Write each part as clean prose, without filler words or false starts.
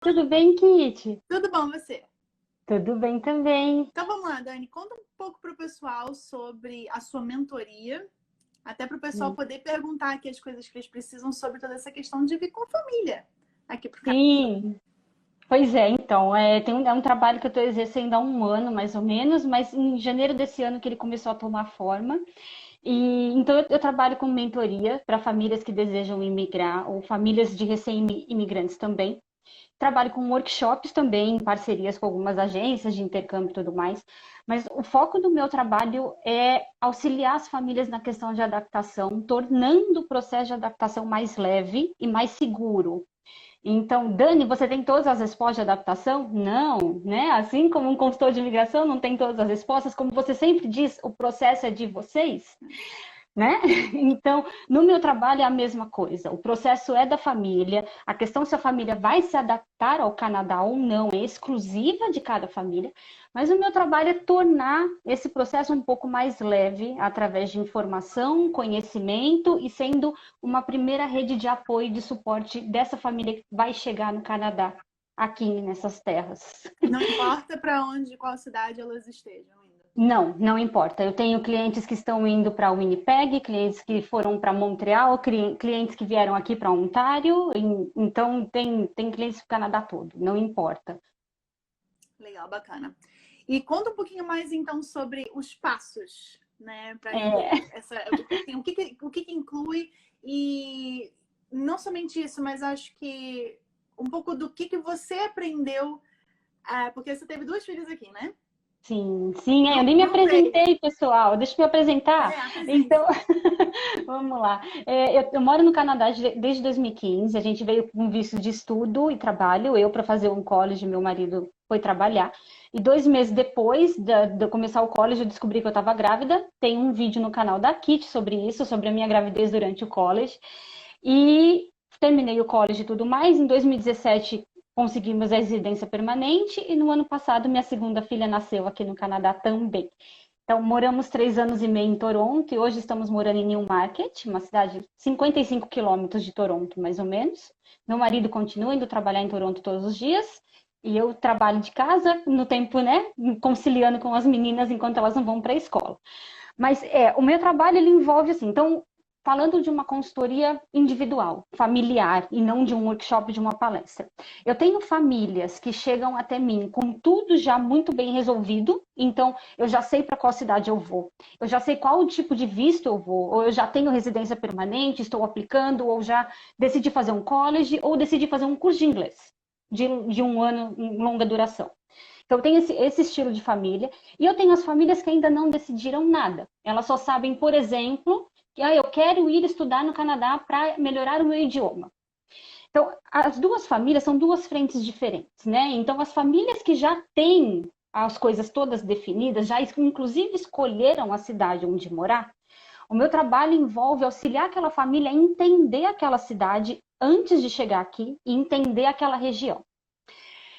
Tudo bem, Kit? Tudo bom, você? Tudo bem também. Então vamos lá, Dani, conta um pouco para o pessoal sobre a sua mentoria, até para o pessoal poder perguntar aqui as coisas que eles precisam sobre toda essa questão de vir com família aqui para o Canadá. Sim, pois é, então, é um trabalho que eu estou exercendo há um ano, mais ou menos, mas em janeiro desse ano que ele começou a tomar forma. E então eu trabalho com mentoria para famílias que desejam imigrar ou famílias de recém-imigrantes também. Trabalho com workshops também, em parcerias com algumas agências de intercâmbio e tudo mais. Mas o foco do meu trabalho é auxiliar as famílias na questão de adaptação, tornando o processo de adaptação mais leve e mais seguro. Então, Dani, você tem todas as respostas de adaptação? Não, né? Assim como um consultor de imigração não tem todas as respostas, como você sempre diz, o processo é de vocês, né? Então, no meu trabalho é a mesma coisa. O processo é da família. A questão se a família vai se adaptar ao Canadá ou não é exclusiva de cada família. Mas o meu trabalho é tornar esse processo um pouco mais leve através de informação, conhecimento e sendo uma primeira rede de apoio e de suporte dessa família que vai chegar no Canadá, aqui nessas terras. Não importa para onde, qual cidade elas estejam ainda. Não, não importa. Eu tenho clientes que estão indo para Winnipeg, clientes que foram para Montreal, clientes que vieram aqui para Ontário. Então, tem clientes do Canadá todo, não importa. Legal, bacana. E conta um pouquinho mais então sobre os passos, né, para É, o que inclui e não somente isso, mas acho que um pouco do que você aprendeu, porque você teve duas filhas aqui, né? sim, eu nem me Não veio. apresentei, pessoal. Deixa eu me apresentar. Apresente. Então, vamos lá. Eu moro no Canadá desde 2015. A gente veio com visto de estudo e trabalho. Eu para fazer um college, meu marido foi trabalhar. E 2 meses depois de eu começar o college, eu descobri que eu estava grávida. Tem um vídeo no canal da Kit sobre isso, sobre a minha gravidez durante o college. E terminei o college e tudo mais. Em 2017, conseguimos a residência permanente. E no ano passado, minha segunda filha nasceu aqui no Canadá também. Então, moramos 3 anos e meio em Toronto e hoje estamos morando em Newmarket, uma cidade 55 quilômetros de Toronto, mais ou menos. Meu marido continua indo trabalhar em Toronto todos os dias e eu trabalho de casa no tempo, né, conciliando com as meninas enquanto elas não vão para a escola. Mas o meu trabalho ele envolve assim, então falando de uma consultoria individual, familiar e não de um workshop, de uma palestra. Eu tenho famílias que chegam até mim com tudo já muito bem resolvido, então eu já sei para qual cidade eu vou, eu já sei qual tipo de visto eu vou, ou eu já tenho residência permanente, estou aplicando, ou já decidi fazer um college, ou decidi fazer um curso de inglês de um ano em longa duração. Então, eu tenho esse estilo de família. E eu tenho as famílias que ainda não decidiram nada. Elas só sabem, por exemplo, que eu quero ir estudar no Canadá para melhorar o meu idioma. Então, as duas famílias são duas frentes diferentes, né? Então, as famílias que já têm as coisas todas definidas, já inclusive escolheram a cidade onde morar, o meu trabalho envolve auxiliar aquela família a entender aquela cidade antes de chegar aqui e entender aquela região.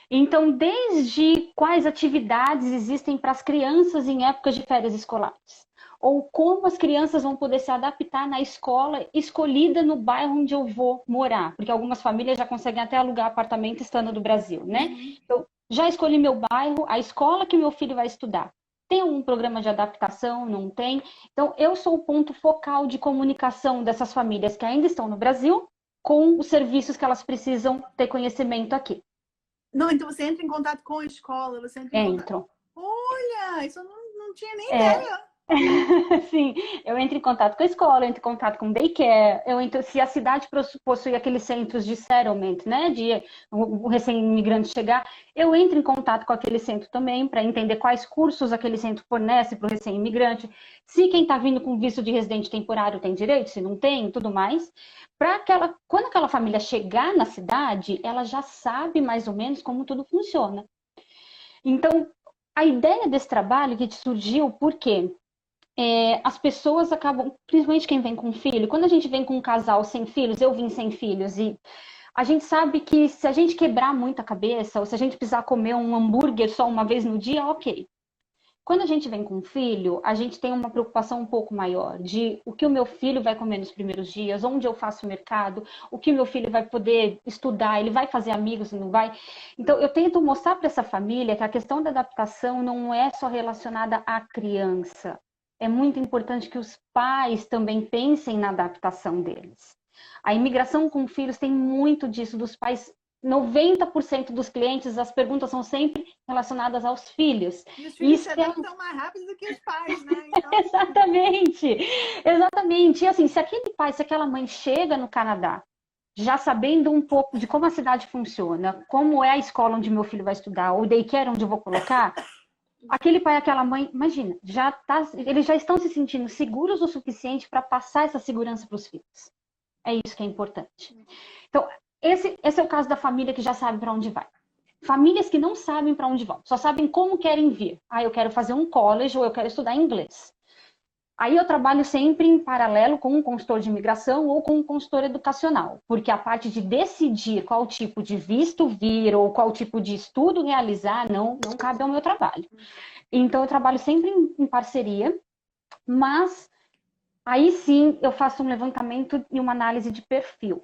Então, desde quais atividades existem para as crianças em épocas de férias escolares, ou como as crianças vão poder se adaptar na escola escolhida no bairro onde eu vou morar, porque algumas famílias já conseguem até alugar apartamento estando no Brasil, né? Uhum. Eu já escolhi meu bairro, a escola que meu filho vai estudar. Tem algum programa de adaptação? Não tem? Então, eu sou o ponto focal de comunicação dessas famílias que ainda estão no Brasil com os serviços que elas precisam ter conhecimento aqui. Não, então você entra em contato com a escola, você entra em contato. Entro. Olha, isso eu não tinha nem É, ideia. sim, eu entro em contato com a escola, eu entro em contato com o daycare, se a cidade possui aqueles centros de settlement, né, de o recém-imigrante chegar, eu entro em contato com aquele centro também para entender quais cursos aquele centro fornece para o recém-imigrante, se quem está vindo com visto de residente temporário tem direito, se não tem, tudo mais, quando aquela família chegar na cidade, ela já sabe mais ou menos como tudo funciona. Então, a ideia desse trabalho que surgiu, por quê? As pessoas acabam, principalmente quem vem com filho, quando a gente vem com um casal sem filhos, eu vim sem filhos, e a gente sabe que se a gente quebrar muito a cabeça, ou se a gente precisar comer um hambúrguer só uma vez no dia, ok. Quando a gente vem com um filho, a gente tem uma preocupação um pouco maior de o que o meu filho vai comer nos primeiros dias, onde eu faço o mercado, o que o meu filho vai poder estudar, ele vai fazer amigos, não vai. Então, eu tento mostrar para essa família que a questão da adaptação não é só relacionada à criança. É muito importante que os pais também pensem na adaptação deles. A imigração com filhos tem muito disso, dos pais. 90% dos clientes, as perguntas são sempre relacionadas aos filhos. E os filhos Isso se adaptam mais rápido do que os pais, né? Então... Exatamente, exatamente. E assim, se aquele pai, se aquela mãe chega no Canadá, já sabendo um pouco de como a cidade funciona, como é a escola onde meu filho vai estudar, ou o daycare onde eu vou colocar, aquele pai, aquela mãe, imagina, eles já estão se sentindo seguros o suficiente para passar essa segurança para os filhos. É isso que é importante. Então, esse é o caso da família que já sabe para onde vai. Famílias que não sabem para onde vão, só sabem como querem vir. Ah, eu quero fazer um college ou eu quero estudar inglês. Aí eu trabalho sempre em paralelo com um consultor de imigração ou com um consultor educacional, porque a parte de decidir qual tipo de visto vir ou qual tipo de estudo realizar não cabe ao meu trabalho. Então eu trabalho sempre em parceria, mas aí sim eu faço um levantamento e uma análise de perfil.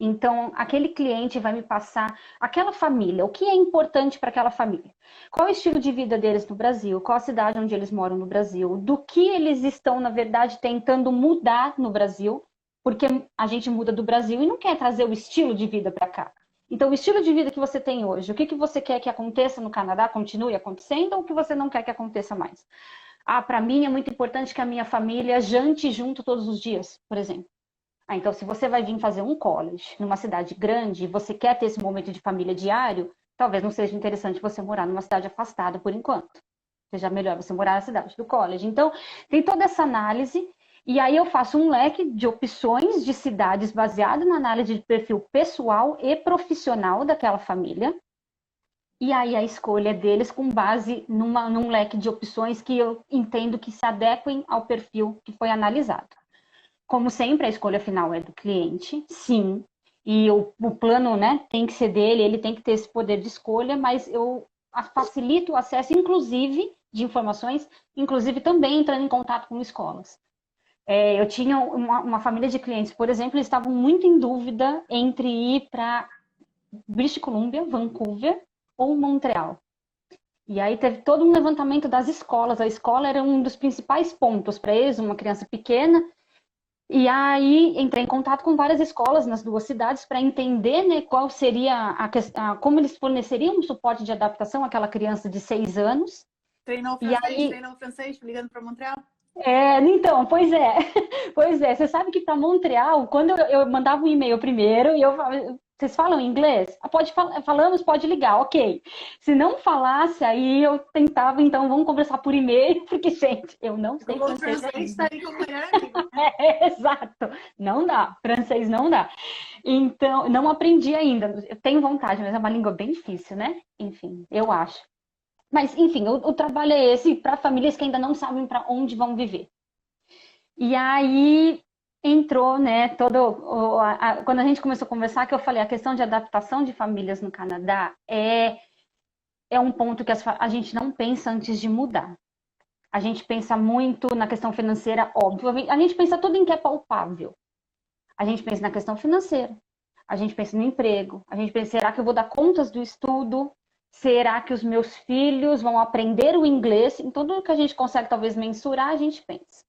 Então, aquele cliente vai me passar aquela família, o que é importante para aquela família. Qual é o estilo de vida deles no Brasil, qual a cidade onde eles moram no Brasil, do que eles estão, na verdade, tentando mudar no Brasil, porque a gente muda do Brasil e não quer trazer o estilo de vida para cá. Então, o estilo de vida que você tem hoje, o que você quer que aconteça no Canadá, continue acontecendo, ou o que você não quer que aconteça mais? Ah, para mim é muito importante que a minha família jante junto todos os dias, por exemplo. Ah, então, se você vai vir fazer um college numa cidade grande e você quer ter esse momento de família diário, talvez não seja interessante você morar numa cidade afastada por enquanto. Seja melhor você morar na cidade do college. Então, tem toda essa análise e aí eu faço um leque de opções de cidades baseado na análise de perfil pessoal e profissional daquela família. E aí a escolha deles com base num leque de opções que eu entendo que se adequem ao perfil que foi analisado. Como sempre, a escolha final é do cliente, sim. E o plano, né, tem que ser dele, ele tem que ter esse poder de escolha, mas eu facilito o acesso, inclusive, de informações, inclusive também entrando em contato com escolas. Eu tinha uma família de clientes, por exemplo, eles estavam muito em dúvida entre ir para British Columbia, Vancouver ou Montreal. E aí teve todo um levantamento das escolas. A escola era um dos principais pontos para eles, uma criança pequena. E aí entrei em contato com várias escolas nas duas cidades para entender, né, qual seria como eles forneceriam um suporte de adaptação àquela criança de 6 anos. Treinou francês, ligando para Montreal? Então, pois é. Pois é, você sabe que para Montreal, quando eu mandava um e-mail primeiro, e eu falava, vocês falam inglês? Falamos, pode ligar, ok. Se não falasse, aí eu tentava, então, vamos conversar por e-mail, porque, gente, eu não sei francês. Está aí como melhor amigo. Exato. Não dá. Francês não dá. Então, não aprendi ainda. Eu tenho vontade, mas é uma língua bem difícil, né? Enfim, eu acho. Mas, enfim, o trabalho é esse para famílias que ainda não sabem para onde vão viver. E aí entrou, né, quando a gente começou a conversar, que eu falei, a questão de adaptação de famílias no Canadá é um ponto que a gente não pensa antes de mudar. A gente pensa muito na questão financeira, óbvio. A gente pensa tudo em que é palpável. A gente pensa na questão financeira. A gente pensa no emprego. A gente pensa, será que eu vou dar contas do estudo? Será que os meus filhos vão aprender o inglês? Em tudo que a gente consegue talvez mensurar, a gente pensa.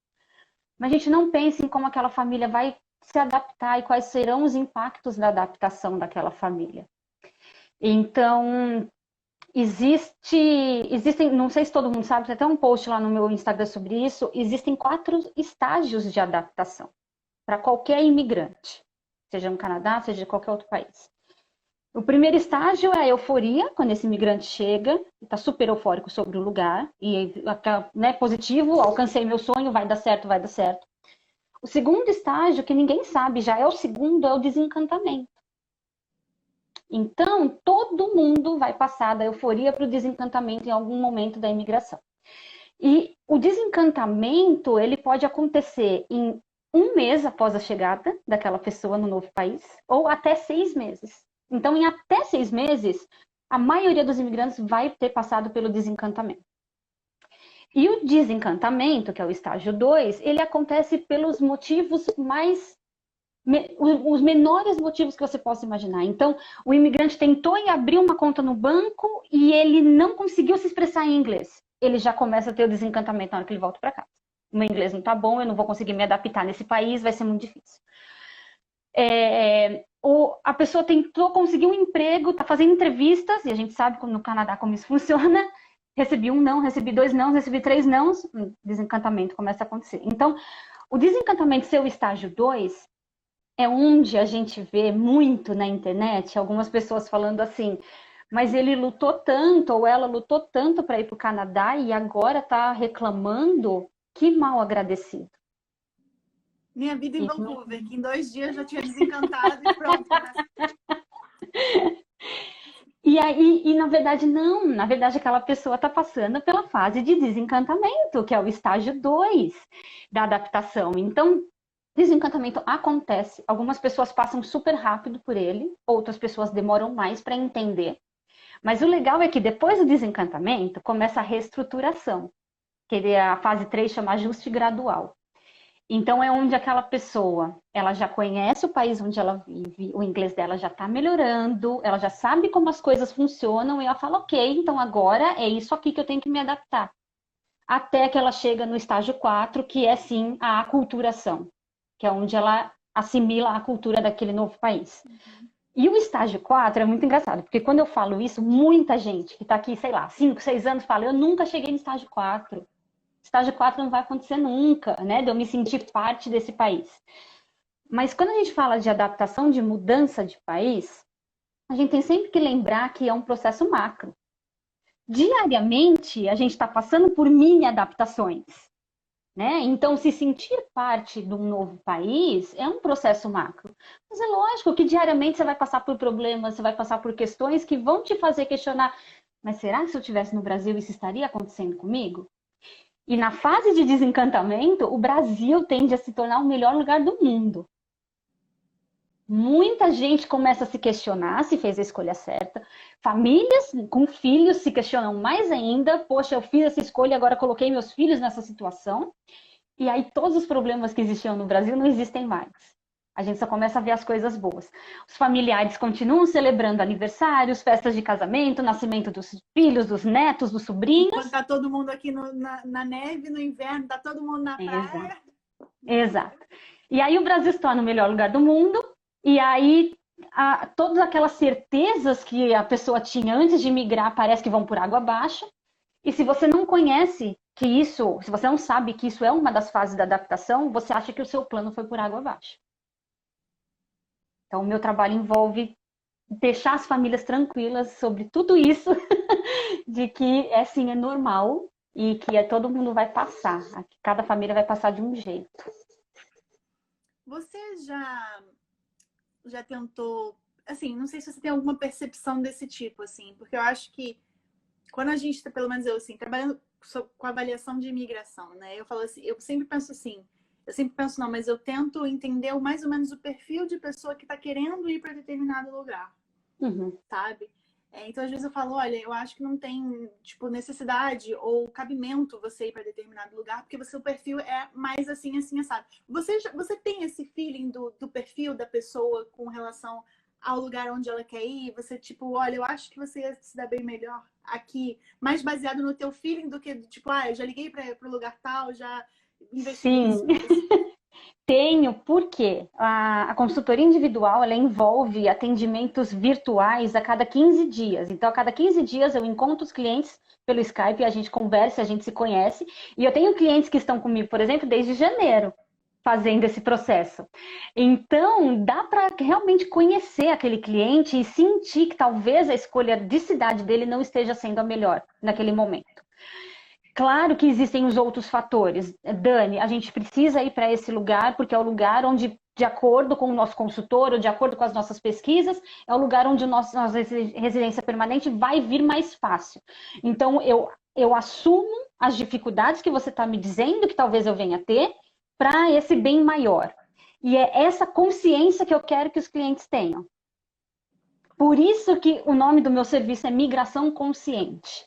Mas a gente não pensa em como aquela família vai se adaptar e quais serão os impactos da adaptação daquela família. Então, existem, não sei se todo mundo sabe, tem até um post lá no meu Instagram sobre isso, existem 4 estágios de adaptação para qualquer imigrante, seja no Canadá, seja em qualquer outro país. O primeiro estágio é a euforia, quando esse imigrante chega e está super eufórico sobre o lugar, e né, positivo, alcancei meu sonho, vai dar certo, vai dar certo. O segundo estágio, que ninguém sabe, já é o segundo, é o desencantamento. Então, todo mundo vai passar da euforia para o desencantamento em algum momento da imigração. E o desencantamento, ele pode acontecer em 1 mês após a chegada daquela pessoa no novo país, ou até 6 meses. Então, em até 6 meses, a maioria dos imigrantes vai ter passado pelo desencantamento. E o desencantamento, que é o estágio 2, ele acontece pelos motivos os menores motivos que você possa imaginar. Então, o imigrante tentou e abriu uma conta no banco e ele não conseguiu se expressar em inglês. Ele já começa a ter o desencantamento na hora que ele volta para casa. O meu inglês não tá bom, eu não vou conseguir me adaptar nesse país, vai ser muito difícil. A pessoa tentou conseguir um emprego, tá fazendo entrevistas, e a gente sabe no Canadá como isso funciona. Recebi um não, recebi 2 não, recebi 3 não, desencantamento começa a acontecer. Então, o desencantamento ser o estágio 2 é onde a gente vê muito na internet algumas pessoas falando assim, mas ele lutou tanto, ou ela lutou tanto para ir para o Canadá e agora está reclamando, que mal agradecido. Minha vida em Vancouver, que em 2 dias já tinha desencantado e pronto, né? E na verdade, não. Na verdade, aquela pessoa está passando pela fase de desencantamento, que é o estágio 2 da adaptação. Então, desencantamento acontece. Algumas pessoas passam super rápido por ele, outras pessoas demoram mais para entender. Mas o legal é que depois do desencantamento, começa a reestruturação, que a fase 3 chama ajuste gradual. Então, é onde aquela pessoa, ela já conhece o país onde ela vive, o inglês dela já está melhorando, ela já sabe como as coisas funcionam e ela fala, ok, então agora é isso aqui que eu tenho que me adaptar. Até que ela chega no estágio 4, que é sim a aculturação, que é onde ela assimila a cultura daquele novo país. E o estágio 4 é muito engraçado, porque quando eu falo isso, muita gente que está aqui, sei lá, 5, 6 anos fala, eu nunca cheguei no estágio 4. Estágio 4 não vai acontecer nunca, né? De eu me sentir parte desse país. Mas quando a gente fala de adaptação, de mudança de país, a gente tem sempre que lembrar que é um processo macro. Diariamente, a gente está passando por mini adaptações, né? Então, se sentir parte de um novo país é um processo macro. Mas é lógico que diariamente você vai passar por problemas, você vai passar por questões que vão te fazer questionar, mas será que se eu estivesse no Brasil isso estaria acontecendo comigo? E na fase de desencantamento, o Brasil tende a se tornar o melhor lugar do mundo. Muita gente começa a se questionar se fez a escolha certa. Famílias com filhos se questionam mais ainda. Poxa, eu fiz essa escolha e agora coloquei meus filhos nessa situação. E aí todos os problemas que existiam no Brasil não existem mais. A gente só começa a ver as coisas boas. Os familiares continuam celebrando aniversários, festas de casamento, nascimento dos filhos, dos netos, dos sobrinhos. Quando tá todo mundo aqui na neve, no inverno, tá todo mundo na praia. Exato. E aí o Brasil se torna o melhor lugar do mundo. E aí todas aquelas certezas que a pessoa tinha antes de migrar parece que vão por água abaixo. E se você não conhece que isso, se você não sabe que isso é uma das fases da adaptação, você acha que o seu plano foi por água abaixo. Então, o meu trabalho envolve deixar as famílias tranquilas sobre tudo isso, de que é normal e que todo mundo vai passar. Cada família vai passar de um jeito. Você já tentou, assim, não sei se você tem alguma percepção desse tipo, assim, porque eu acho que quando a gente está, pelo menos eu, assim, trabalhando com avaliação de imigração, né? Eu falo assim, eu sempre penso, não, mas eu tento entender mais ou menos o perfil de pessoa que está querendo ir para determinado lugar, sabe? Então, às vezes eu falo, olha, eu acho que não tem, tipo, necessidade ou cabimento você ir para determinado lugar, porque o seu perfil é mais assim, assim, assado. Você tem esse feeling do perfil da pessoa com relação ao lugar onde ela quer ir? Você, tipo, olha, eu acho que você ia se dar bem melhor aqui, mais baseado no teu feeling do que, tipo, eu já liguei para o lugar tal, já investiguei isso. Tenho, porque a consultoria individual ela envolve atendimentos virtuais a cada 15 dias. Então, a cada 15 dias eu encontro os clientes pelo Skype, a gente conversa, a gente se conhece. E eu tenho clientes que estão comigo, por exemplo, desde janeiro, fazendo esse processo. Então, dá para realmente conhecer aquele cliente e sentir que talvez a escolha de cidade dele não esteja sendo a melhor naquele momento. Claro que existem os outros fatores. Dani, a gente precisa ir para esse lugar porque é o lugar onde, de acordo com o nosso consultor ou de acordo com as nossas pesquisas, é o lugar onde nossa residência permanente vai vir mais fácil. Então, eu assumo as dificuldades que você está me dizendo que talvez eu venha ter para esse bem maior. E é essa consciência que eu quero que os clientes tenham. Por isso que o nome do meu serviço é Migração Consciente.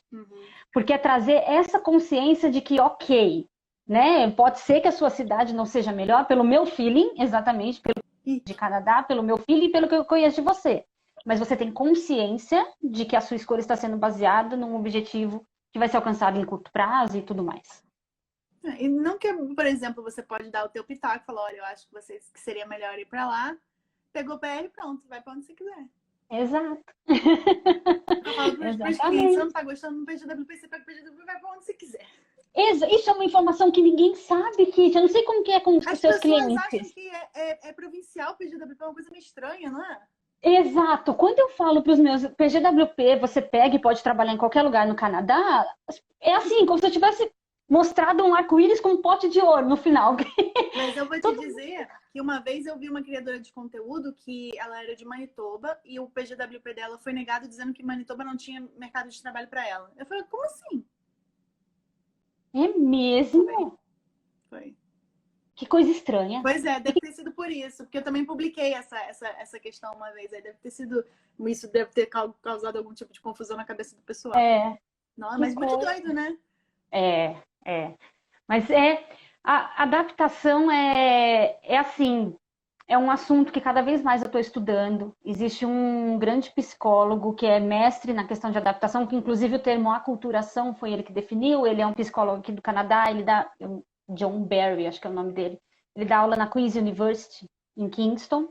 Porque é trazer essa consciência de que, ok, né? Pode ser que a sua cidade não seja melhor, pelo meu feeling, exatamente, pelo de Canadá, pelo meu feeling e pelo que eu conheço de você. Mas você tem consciência de que a sua escolha está sendo baseada num objetivo que vai ser alcançado em curto prazo e tudo mais. E não que, por exemplo, você pode dar o teu pitaco e falar, olha, eu acho que seria melhor ir para lá, pegou o PR, pronto, vai para onde você quiser. Exato. Eu falo para os clientes, você não está gostando do PGWP, você pega o PGWP, vai para onde você quiser. Isso é uma informação que ninguém sabe, Kit. Eu não sei como que é com os seus clientes. As pessoas acham que é provincial o PGWP, é uma coisa meio estranha, não é? Exato. Quando eu falo para os meus PGWP, você pega e pode trabalhar em qualquer lugar no Canadá, é assim, como se eu tivesse mostrado um arco-íris com um pote de ouro no final. Mas eu vou te dizer que uma vez eu vi uma criadora de conteúdo que ela era de Manitoba e o PGWP dela foi negado dizendo que Manitoba não tinha mercado de trabalho para ela. Eu falei, como assim? É mesmo? Foi. Que coisa estranha. Pois é, deve ter sido por isso, porque eu também publiquei essa questão uma vez. Aí deve ter sido. Isso deve ter causado algum tipo de confusão na cabeça do pessoal. Não, mas muito doido, né? Mas a adaptação é assim, é um assunto que cada vez mais eu estou estudando. Existe um grande psicólogo que é mestre na questão de adaptação, que inclusive o termo aculturação foi ele que definiu. Ele é um psicólogo aqui do Canadá, ele dá John Barry, acho que é o nome dele. Ele dá aula na Queen's University, em Kingston.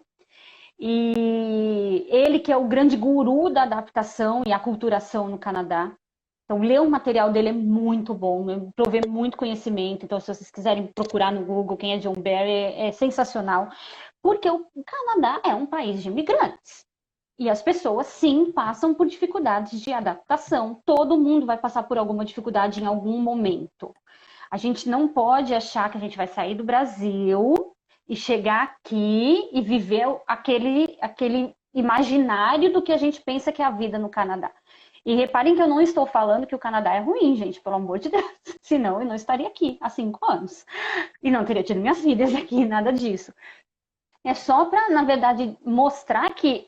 E ele que é o grande guru da adaptação e aculturação no Canadá. Então, ler o material dele é muito bom, provê muito conhecimento. Então, se vocês quiserem procurar no Google quem é John Barry, é sensacional. Porque o Canadá é um país de imigrantes. E as pessoas, sim, passam por dificuldades de adaptação. Todo mundo vai passar por alguma dificuldade em algum momento. A gente não pode achar que a gente vai sair do Brasil e chegar aqui e viver aquele imaginário do que a gente pensa que é a vida no Canadá. E reparem que eu não estou falando que o Canadá é ruim, gente, pelo amor de Deus. Senão eu não estaria aqui há 5 anos. E não teria tido minhas filhas aqui, nada disso. É só para, na verdade, mostrar que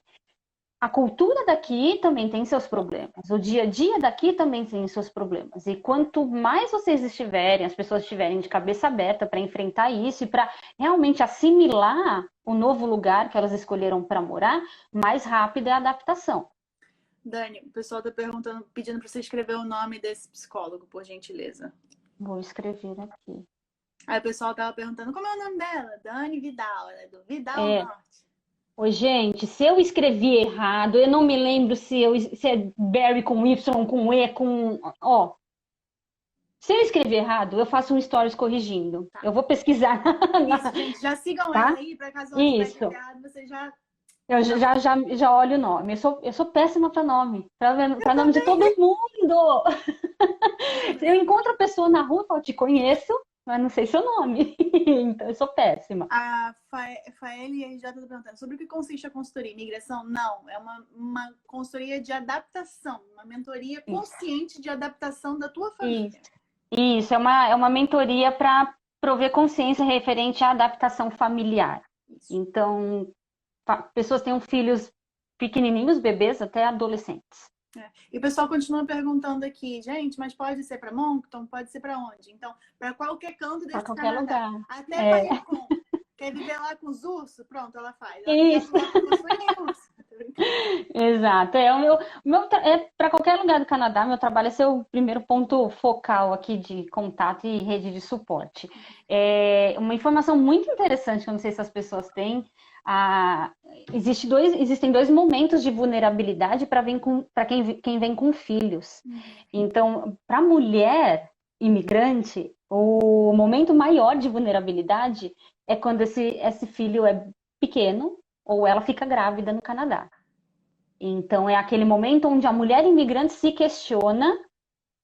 a cultura daqui também tem seus problemas. O dia a dia daqui também tem seus problemas. E quanto mais vocês estiverem, as pessoas estiverem de cabeça aberta para enfrentar isso e para realmente assimilar o novo lugar que elas escolheram para morar, mais rápida é a adaptação. Dani, o pessoal está perguntando, pedindo para você escrever o nome desse psicólogo, por gentileza. Vou escrever aqui. Aí o pessoal estava perguntando, como é o nome dela? Dani Vidal, ela é do Vidal Norte. Oi, gente, se eu escrevi errado, eu não me lembro se é Barry com Y, com E, com... Ó, se eu escrever errado, eu faço um stories corrigindo. Tá. Eu vou pesquisar. Isso, gente, já sigam ela aí, para caso ela estiver errado, você já... Eu já olho o nome. Eu sou péssima para nome. Para nome de todo mundo. Eu encontro a pessoa na rua e falo, te conheço, mas não sei seu nome. Então, eu sou péssima. A Faeli RJ está perguntando, sobre o que consiste a consultoria? Imigração? Não, é uma consultoria de adaptação, uma mentoria consciente de adaptação da tua família. Isso é uma mentoria para prover consciência referente à adaptação familiar. Isso. Então, pessoas têm filhos pequenininhos, bebês, até adolescentes. E o pessoal continua perguntando aqui, gente, mas pode ser para Moncton? Pode ser para onde? Então, para qualquer canto desse Canadá. Lugar. Até para Yukon. Quer viver lá com os ursos? Pronto, ela faz. Isso. Exato. Para qualquer lugar do Canadá, meu trabalho é ser o primeiro ponto focal aqui de contato e rede de suporte. Uma informação muito interessante, que eu não sei se as pessoas têm, existem dois momentos de vulnerabilidade para quem vem com filhos. Então, para a mulher imigrante, o momento maior de vulnerabilidade é quando esse filho é pequeno ou ela fica grávida no Canadá. Então, é aquele momento onde a mulher imigrante se questiona: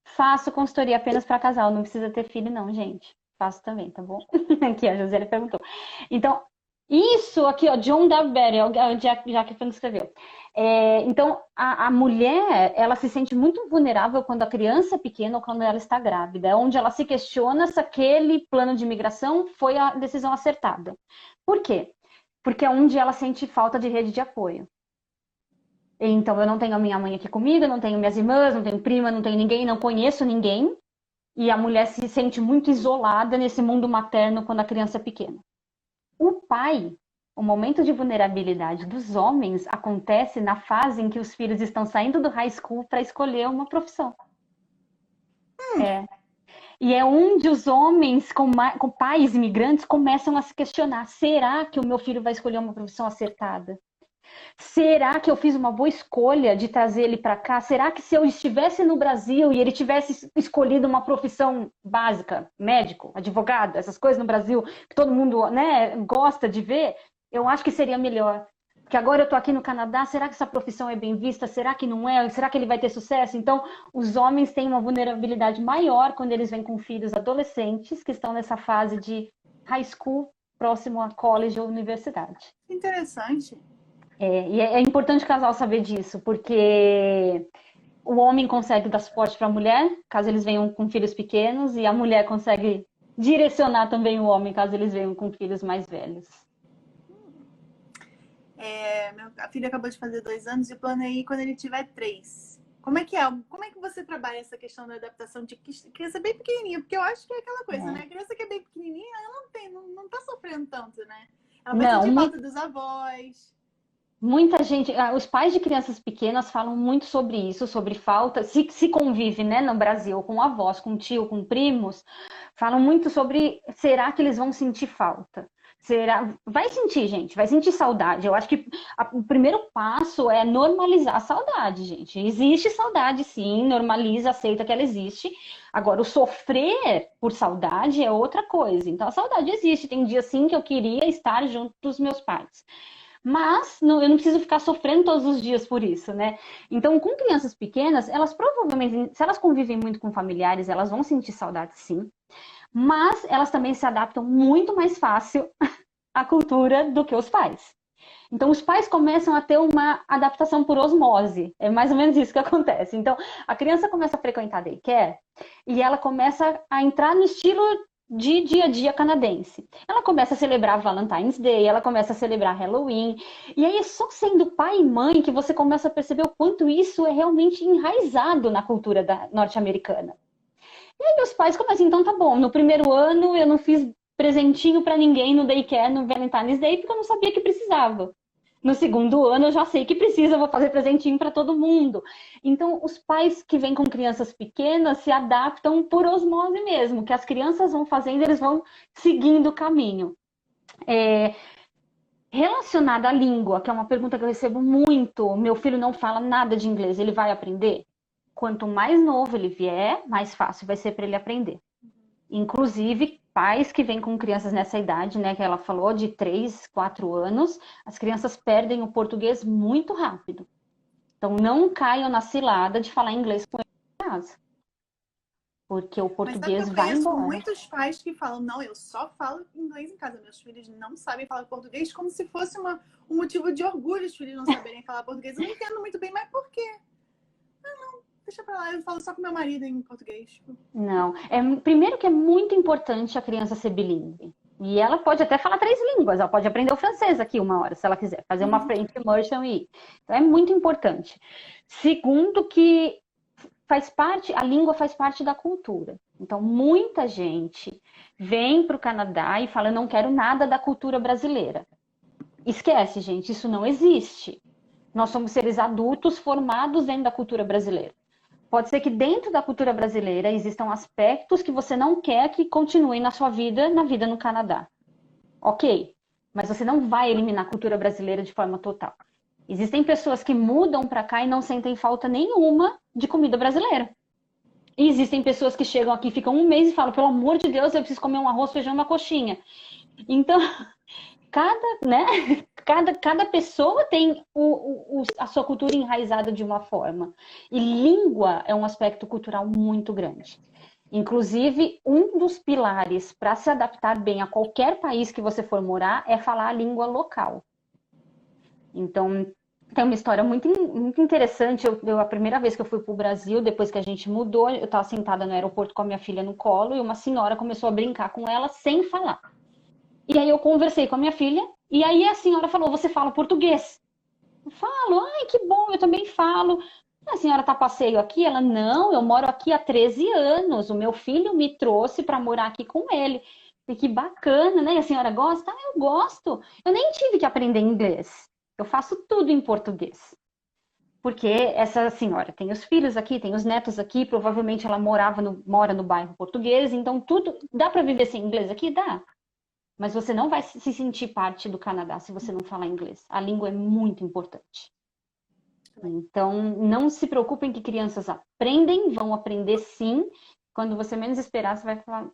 faço consultoria apenas para casal, não precisa ter filho não, gente. Faço também, tá bom? Aqui a Josiane perguntou. Então, isso aqui, ó, John Darberry, já que escreveu. Então, a mulher, ela se sente muito vulnerável quando a criança é pequena ou quando ela está grávida. É onde ela se questiona se aquele plano de imigração foi a decisão acertada. Por quê? Porque é onde ela sente falta de rede de apoio. Então, eu não tenho a minha mãe aqui comigo, eu não tenho minhas irmãs, não tenho prima, não tenho ninguém, não conheço ninguém. E a mulher se sente muito isolada nesse mundo materno quando a criança é pequena. O pai, o momento de vulnerabilidade dos homens acontece na fase em que os filhos estão saindo do high school para escolher uma profissão. É. E é onde os homens com pais imigrantes começam a se questionar: será que o meu filho vai escolher uma profissão acertada? Será que eu fiz uma boa escolha de trazer ele para cá? Será que se eu estivesse no Brasil e ele tivesse escolhido uma profissão básica, médico, advogado, essas coisas no Brasil, que todo mundo, né, gosta de ver, eu acho que seria melhor. Porque agora eu estou aqui no Canadá, será que essa profissão é bem vista? Será que não é? Será que ele vai ter sucesso? Então, os homens têm uma vulnerabilidade maior quando eles vêm com filhos adolescentes que estão nessa fase de high school, próximo a college ou universidade. Interessante. E é importante o casal saber disso, porque o homem consegue dar suporte para a mulher, caso eles venham com filhos pequenos, e a mulher consegue direcionar também o homem, caso eles venham com filhos mais velhos. A filha acabou de fazer 2 anos e o plano é ir quando ele tiver 3. Como é que é? Como é que você trabalha essa questão da adaptação de criança bem pequenininha? Porque eu acho que é aquela coisa, né? A criança que é bem pequenininha, ela não tá sofrendo tanto, né? Ela vai sentir falta dos avós. Muita gente, os pais de crianças pequenas falam muito sobre isso, sobre falta, se convive, né, no Brasil com avós, com tio, com primos, falam muito sobre será que eles vão sentir falta? Será? Vai sentir, gente, vai sentir saudade. Eu acho que o primeiro passo é normalizar a saudade, gente. Existe saudade, sim, normaliza, aceita que ela existe. Agora, o sofrer por saudade é outra coisa. Então, a saudade existe. Tem dia, sim, que eu queria estar junto dos meus pais. Mas eu não preciso ficar sofrendo todos os dias por isso, né? Então, com crianças pequenas, elas provavelmente, se elas convivem muito com familiares, elas vão sentir saudade, sim. Mas elas também se adaptam muito mais fácil à cultura do que os pais. Então, os pais começam a ter uma adaptação por osmose. É mais ou menos isso que acontece. Então, a criança começa a frequentar daycare e ela começa a entrar no estilo de dia a dia canadense. Ela começa a celebrar Valentine's Day, ela começa a celebrar Halloween. E aí é só sendo pai e mãe que você começa a perceber o quanto isso é realmente enraizado na cultura norte-americana. E aí os pais começam, então tá bom, no primeiro ano eu não fiz presentinho para ninguém no daycare, no Valentine's Day, porque eu não sabia que precisava. No segundo ano eu já sei que precisa, eu vou fazer presentinho para todo mundo. Então, os pais que vêm com crianças pequenas se adaptam por osmose mesmo, que as crianças vão fazendo, eles vão seguindo o caminho. Relacionada à língua, que é uma pergunta que eu recebo muito, meu filho não fala nada de inglês, ele vai aprender? Quanto mais novo ele vier, mais fácil vai ser para ele aprender. Inclusive, pais que vêm com crianças nessa idade, né, que ela falou, de 3, 4 anos, as crianças perdem o português muito rápido. Então, não caiam na cilada de falar inglês com eles em casa. Porque o português vai embora. Eu conheço muitos pais que falam, não, eu só falo inglês em casa. Meus filhos não sabem falar português, como se fosse um motivo de orgulho os filhos não saberem falar português. Eu não entendo muito bem, mas por quê? Não, deixa pra lá, eu falo só com meu marido em português. Não, primeiro que é muito importante a criança ser bilíngue. E ela pode até falar 3 línguas, ela pode aprender o francês aqui uma hora, se ela quiser, fazer uma French immersion e ir. Então é muito importante. Segundo que a língua faz parte da cultura. Então muita gente vem para o Canadá e fala, eu não quero nada da cultura brasileira. Esquece, gente, isso não existe. Nós somos seres adultos formados dentro da cultura brasileira. Pode ser que dentro da cultura brasileira existam aspectos que você não quer que continuem na sua vida, na vida no Canadá. Ok, mas você não vai eliminar a cultura brasileira de forma total. Existem pessoas que mudam para cá e não sentem falta nenhuma de comida brasileira. E existem pessoas que chegam aqui, ficam um mês e falam, pelo amor de Deus, eu preciso comer um arroz, feijão e uma coxinha. Então, cada pessoa tem a sua cultura enraizada de uma forma. E língua é um aspecto cultural muito grande. Inclusive, um dos pilares para se adaptar bem a qualquer país que você for morar é falar a língua local. Então, tem uma história muito, muito interessante. A primeira vez que eu fui para o Brasil, depois que a gente mudou, eu estava sentada no aeroporto com a minha filha no colo e uma senhora começou a brincar com ela sem falar. E aí eu conversei com a minha filha, e aí a senhora falou, você fala português? Eu falo, ai, que bom, eu também falo. A senhora tá a passeio aqui? Ela, não, eu moro aqui há 13 anos. O meu filho me trouxe para morar aqui com ele. E que bacana, né? A senhora gosta? Ah, eu gosto. Eu nem tive que aprender inglês. Eu faço tudo em português. Porque essa senhora tem os filhos aqui, tem os netos aqui, provavelmente ela mora no bairro português, então tudo. Dá para viver sem inglês aqui? Dá. Mas você não vai se sentir parte do Canadá se você não falar inglês. A língua é muito importante. Então, não se preocupem que crianças aprendem, vão aprender sim. Quando você menos esperar, você vai falar,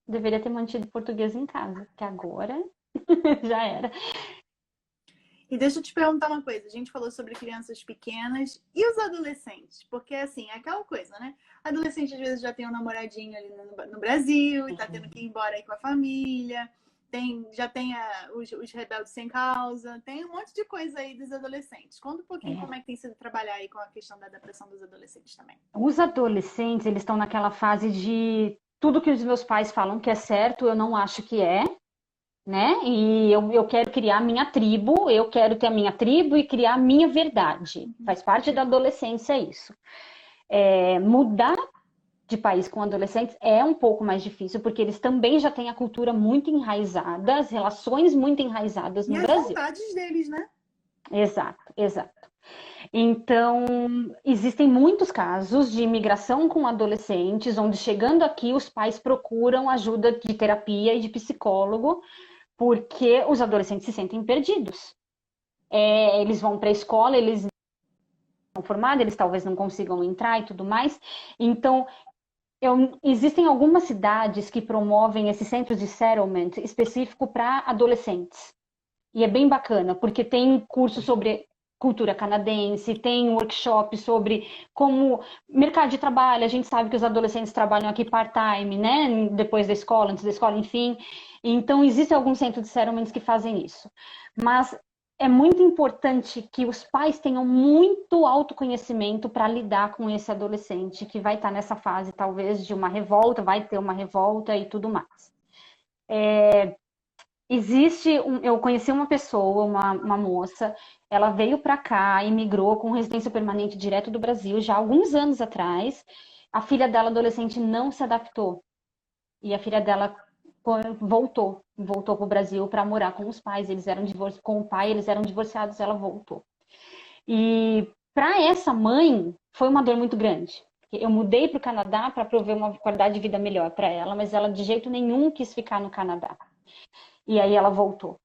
deveria ter mantido português em casa, que agora já era. E deixa eu te perguntar uma coisa. A gente falou sobre crianças pequenas e os adolescentes. Porque, assim, é aquela coisa, né? Adolescente, às vezes, já tem um namoradinho ali no Brasil e tá tendo que ir embora aí com a família. Já tem os rebeldes sem causa. Tem um monte de coisa aí dos adolescentes. Conta um pouquinho como é que tem sido trabalhar aí com a questão da depressão dos adolescentes também. Os adolescentes, eles estão naquela fase de tudo que os meus pais falam que é certo, eu não acho que é. Né? E eu quero criar minha tribo, eu quero ter a minha tribo e criar a minha verdade. Faz parte da adolescência isso. Mudar de país com adolescentes é um pouco mais difícil, porque eles também já têm a cultura muito enraizada, as relações muito enraizadas no Brasil. E as vontades deles, né? Exato, exato. Então, existem muitos casos de imigração com adolescentes, onde chegando aqui os pais procuram ajuda de terapia e de psicólogo, porque os adolescentes se sentem perdidos. Eles vão para a escola, eles não são formados, eles talvez não consigam entrar e tudo mais. Então, existem algumas cidades que promovem esses centros de settlement específico para adolescentes. E é bem bacana, porque tem curso sobre cultura canadense, tem workshop sobre como mercado de trabalho. A gente sabe que os adolescentes trabalham aqui part-time, né? Depois da escola, antes da escola, enfim. Então, existem alguns centros de settlements que fazem isso. Mas é muito importante que os pais tenham muito autoconhecimento para lidar com esse adolescente que vai estar nessa fase, talvez, de uma revolta, vai ter uma revolta e tudo mais. Eu conheci uma pessoa, uma moça, ela veio para cá, imigrou com residência permanente direto do Brasil, já há alguns anos atrás. A filha dela, adolescente, não se adaptou. E a filha dela voltou para o Brasil para morar com os pais. Eles eram com o pai, eles eram divorciados, ela voltou. E para essa mãe, foi uma dor muito grande. Eu mudei para o Canadá para prover uma qualidade de vida melhor para ela, mas ela de jeito nenhum quis ficar no Canadá. E aí ela voltou.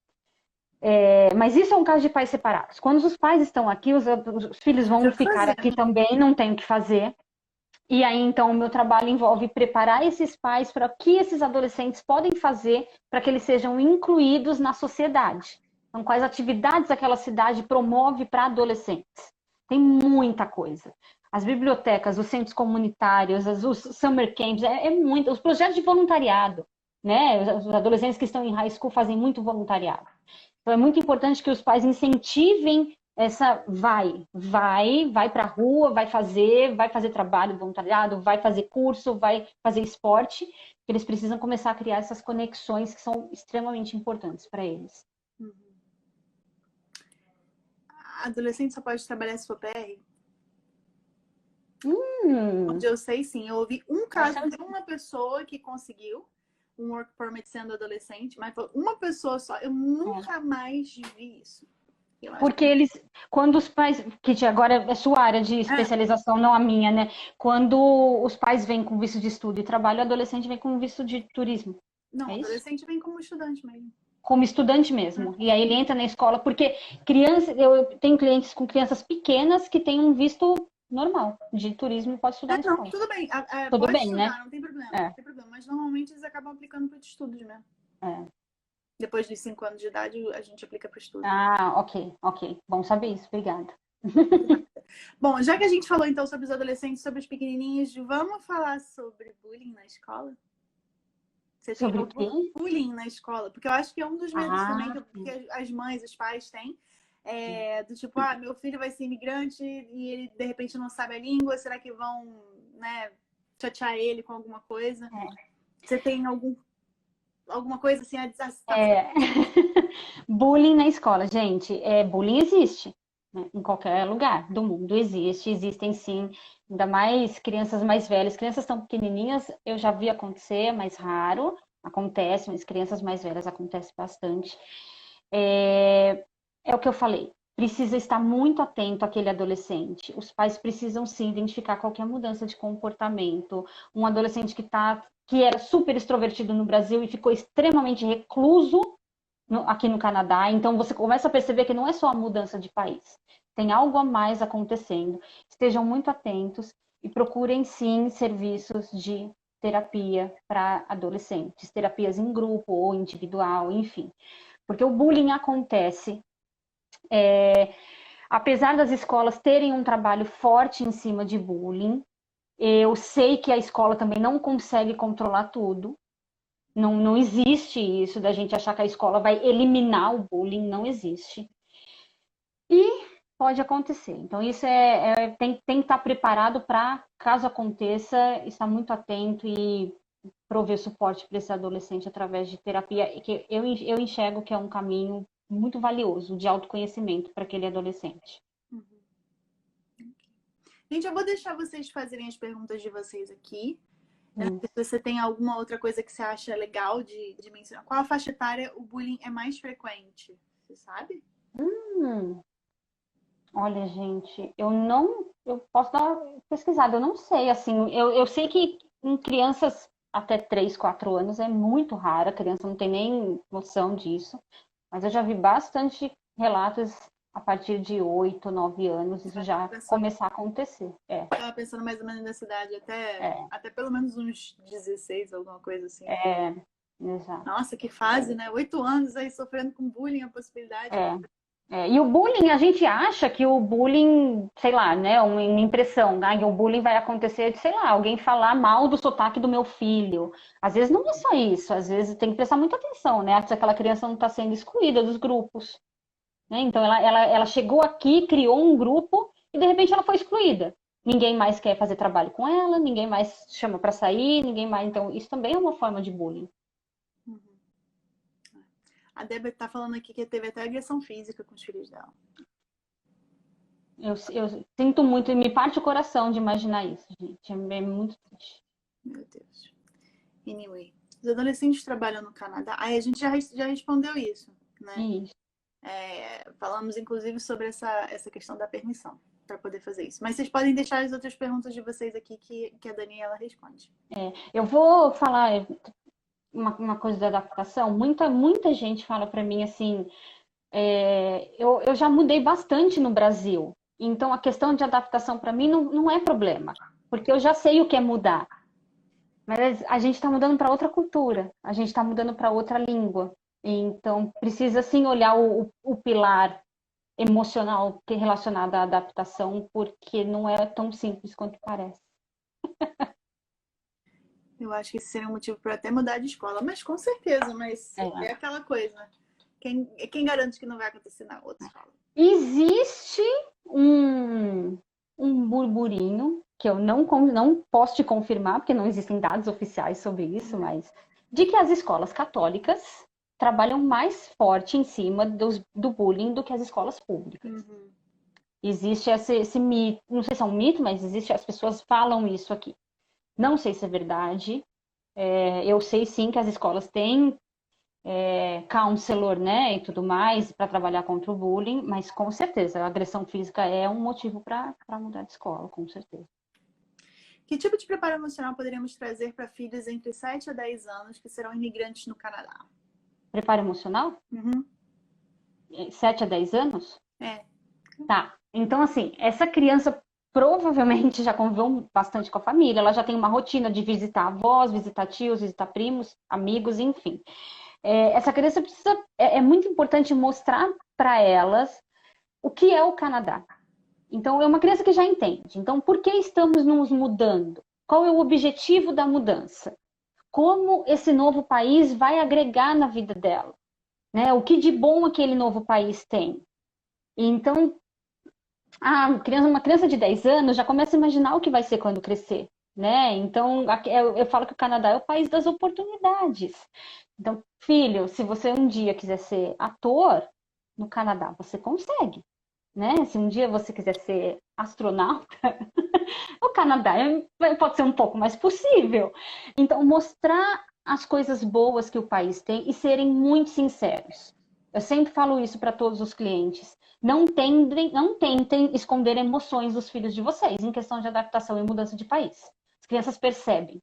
Mas isso é um caso de pais separados. Quando os pais estão aqui, os filhos vão ficar aqui também, não tem o que fazer. E aí, então, o meu trabalho envolve preparar esses pais para o que esses adolescentes podem fazer para que eles sejam incluídos na sociedade. Então, quais atividades aquela cidade promove para adolescentes? Tem muita coisa. As bibliotecas, os centros comunitários, os summer camps, muito. Os projetos de voluntariado, né? Os adolescentes que estão em high school fazem muito voluntariado. Então, é muito importante que os pais incentivem vai para a rua, vai fazer trabalho voluntariado, vai fazer curso, vai fazer esporte, que eles precisam começar a criar essas conexões que são extremamente importantes para eles. A adolescente só pode trabalhar se for PR? Onde eu sei, sim. Eu ouvi um caso de uma pessoa que conseguiu um work permit sendo adolescente, mas foi uma pessoa só. Eu nunca mais vi isso. Porque quando os pais, que agora é sua área de especialização, não a minha, né? Quando os pais vêm com visto de estudo e trabalho, o adolescente vem com visto de turismo. Não, o adolescente vem como estudante mesmo. Como estudante mesmo. E aí ele entra na escola, porque eu tenho clientes com crianças pequenas que têm um visto normal de turismo e pode estudar na escola. Tudo bem. Tudo pode bem, estudar, né? Não tem problema, não tem problema. Mas normalmente eles acabam aplicando para os estudos mesmo. Depois de 5 anos de idade, a gente aplica para o estudo. Ok. Bom saber isso, obrigada. Bom, já que a gente falou então sobre os adolescentes, sobre os pequenininhos, vamos falar sobre bullying na escola? Você tem algum bullying na escola? Porque eu acho que é um dos medos também que as mães, os pais têm. Do tipo, meu filho vai ser imigrante e ele de repente não sabe a língua, será que vão, né, chatear ele com alguma coisa? Você tem alguma coisa assim a Bullying na escola, gente. Bullying existe. né? Em qualquer lugar do mundo existem sim, ainda mais crianças mais velhas. Crianças tão pequenininhas eu já vi acontecer, é mais raro, acontece, mas crianças mais velhas acontece bastante. É o que eu falei. Precisa estar muito atento àquele adolescente. Os pais precisam sim identificar qualquer mudança de comportamento. Um adolescente que era super extrovertido no Brasil e ficou extremamente recluso aqui no Canadá. Então você começa a perceber que não é só a mudança de país. Tem algo a mais acontecendo. Estejam muito atentos e procurem sim serviços de terapia para adolescentes, terapias em grupo ou individual, enfim. Porque o bullying acontece. Apesar das escolas terem um trabalho forte em cima de bullying, eu sei que a escola também não consegue controlar tudo. Não, não existe isso da gente achar que a escola vai eliminar o bullying, não existe. E pode acontecer. Então, isso tem que estar preparado para, caso aconteça, estar muito atento e prover suporte para esse adolescente através de terapia, que eu enxergo que é um caminho muito valioso de autoconhecimento para aquele adolescente. Uhum. Gente, eu vou deixar vocês fazerem as perguntas de vocês aqui. Se você tem alguma outra coisa que você acha legal de mencionar. Qual a faixa etária o bullying é mais frequente? Você sabe? Olha, gente, eu posso dar uma pesquisada, eu não sei, assim, eu sei que em crianças até 3, 4 anos é muito rara, a criança não tem nem noção disso, mas eu já vi bastante relatos a partir de 8, 9 anos, isso já começar a acontecer. Tava pensando mais ou menos nessa idade, até pelo menos uns 16, alguma coisa assim. Exato. Nossa, que fase, né? 8 anos aí sofrendo com bullying, a possibilidade. E o bullying, a gente acha que o bullying, sei lá, né, uma impressão, né, o bullying vai acontecer de, sei lá, alguém falar mal do sotaque do meu filho. Às vezes não é só isso, às vezes tem que prestar muita atenção, né, se aquela criança não está sendo excluída dos grupos, né, então ela chegou aqui, criou um grupo e de repente ela foi excluída. Ninguém mais quer fazer trabalho com ela, ninguém mais chama para sair, ninguém mais, então isso também é uma forma de bullying. A Débora tá falando aqui que teve até agressão física com os filhos dela. Eu sinto muito e me parte o coração de imaginar isso, gente. É muito triste. Meu Deus. Anyway, os adolescentes trabalham no Canadá. Aí a gente já respondeu isso, né? Isso. Falamos inclusive sobre essa questão da permissão para poder fazer isso. Mas vocês podem deixar as outras perguntas de vocês aqui que a Daniela responde. Eu vou falar uma coisa da adaptação. Muita gente fala para mim assim, eu já mudei bastante no Brasil. Então a questão de adaptação para mim não é problema, porque eu já sei o que é mudar. Mas a gente está mudando para outra cultura, a gente está mudando para outra língua. Então precisa sim olhar o pilar emocional relacionado à adaptação, porque não é tão simples quanto parece. Eu acho que esse seria um motivo para até mudar de escola, mas com certeza, mas é aquela coisa. Quem garante que não vai acontecer na outra escola? Existe um burburinho, que eu não posso te confirmar, porque não existem dados oficiais sobre isso, mas de que as escolas católicas trabalham mais forte em cima do bullying do que as escolas públicas. Existe esse mito, não sei se é um mito, mas existe, as pessoas falam isso aqui. Não sei se é verdade. Eu sei sim que as escolas têm counselor, né, e tudo mais, para trabalhar contra o bullying, mas com certeza a agressão física é um motivo para mudar de escola, com certeza. Que tipo de preparo emocional poderíamos trazer para filhos entre 7 a 10 anos que serão imigrantes no Canadá? Preparo emocional? 7 a 10 anos? Tá. Então, assim, essa criança provavelmente já conviveu bastante com a família, ela já tem uma rotina de visitar avós, visitar tios, visitar primos, amigos, enfim. Essa criança precisa, é muito importante mostrar para elas o que é o Canadá. Então, é uma criança que já entende. Então, por que estamos nos mudando? Qual é o objetivo da mudança? Como esse novo país vai agregar na vida dela? Né? O que de bom aquele novo país tem? Então, uma criança de 10 anos já começa a imaginar o que vai ser quando crescer. Né? Então, eu falo que o Canadá é o país das oportunidades. Então, filho, se você um dia quiser ser ator, no Canadá você consegue. né? Se um dia você quiser ser astronauta, o Canadá pode ser um pouco mais possível. Então, mostrar as coisas boas que o país tem e serem muito sinceros. Eu sempre falo isso para todos os clientes. Não tentem esconder emoções dos filhos de vocês em questão de adaptação e mudança de país. As crianças percebem.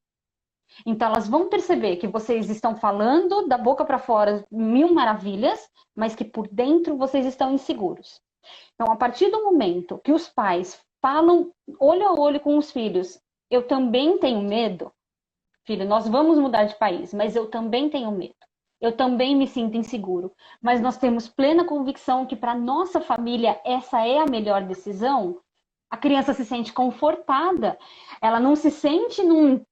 Então, elas vão perceber que vocês estão falando da boca para fora mil maravilhas, mas que por dentro vocês estão inseguros. Então, a partir do momento que os pais falam olho a olho com os filhos, eu também tenho medo, filho, nós vamos mudar de país, mas eu também tenho medo. Eu também me sinto inseguro. Mas nós temos plena convicção que para nossa família essa é a melhor decisão. A criança se sente confortada. Ela não se sente num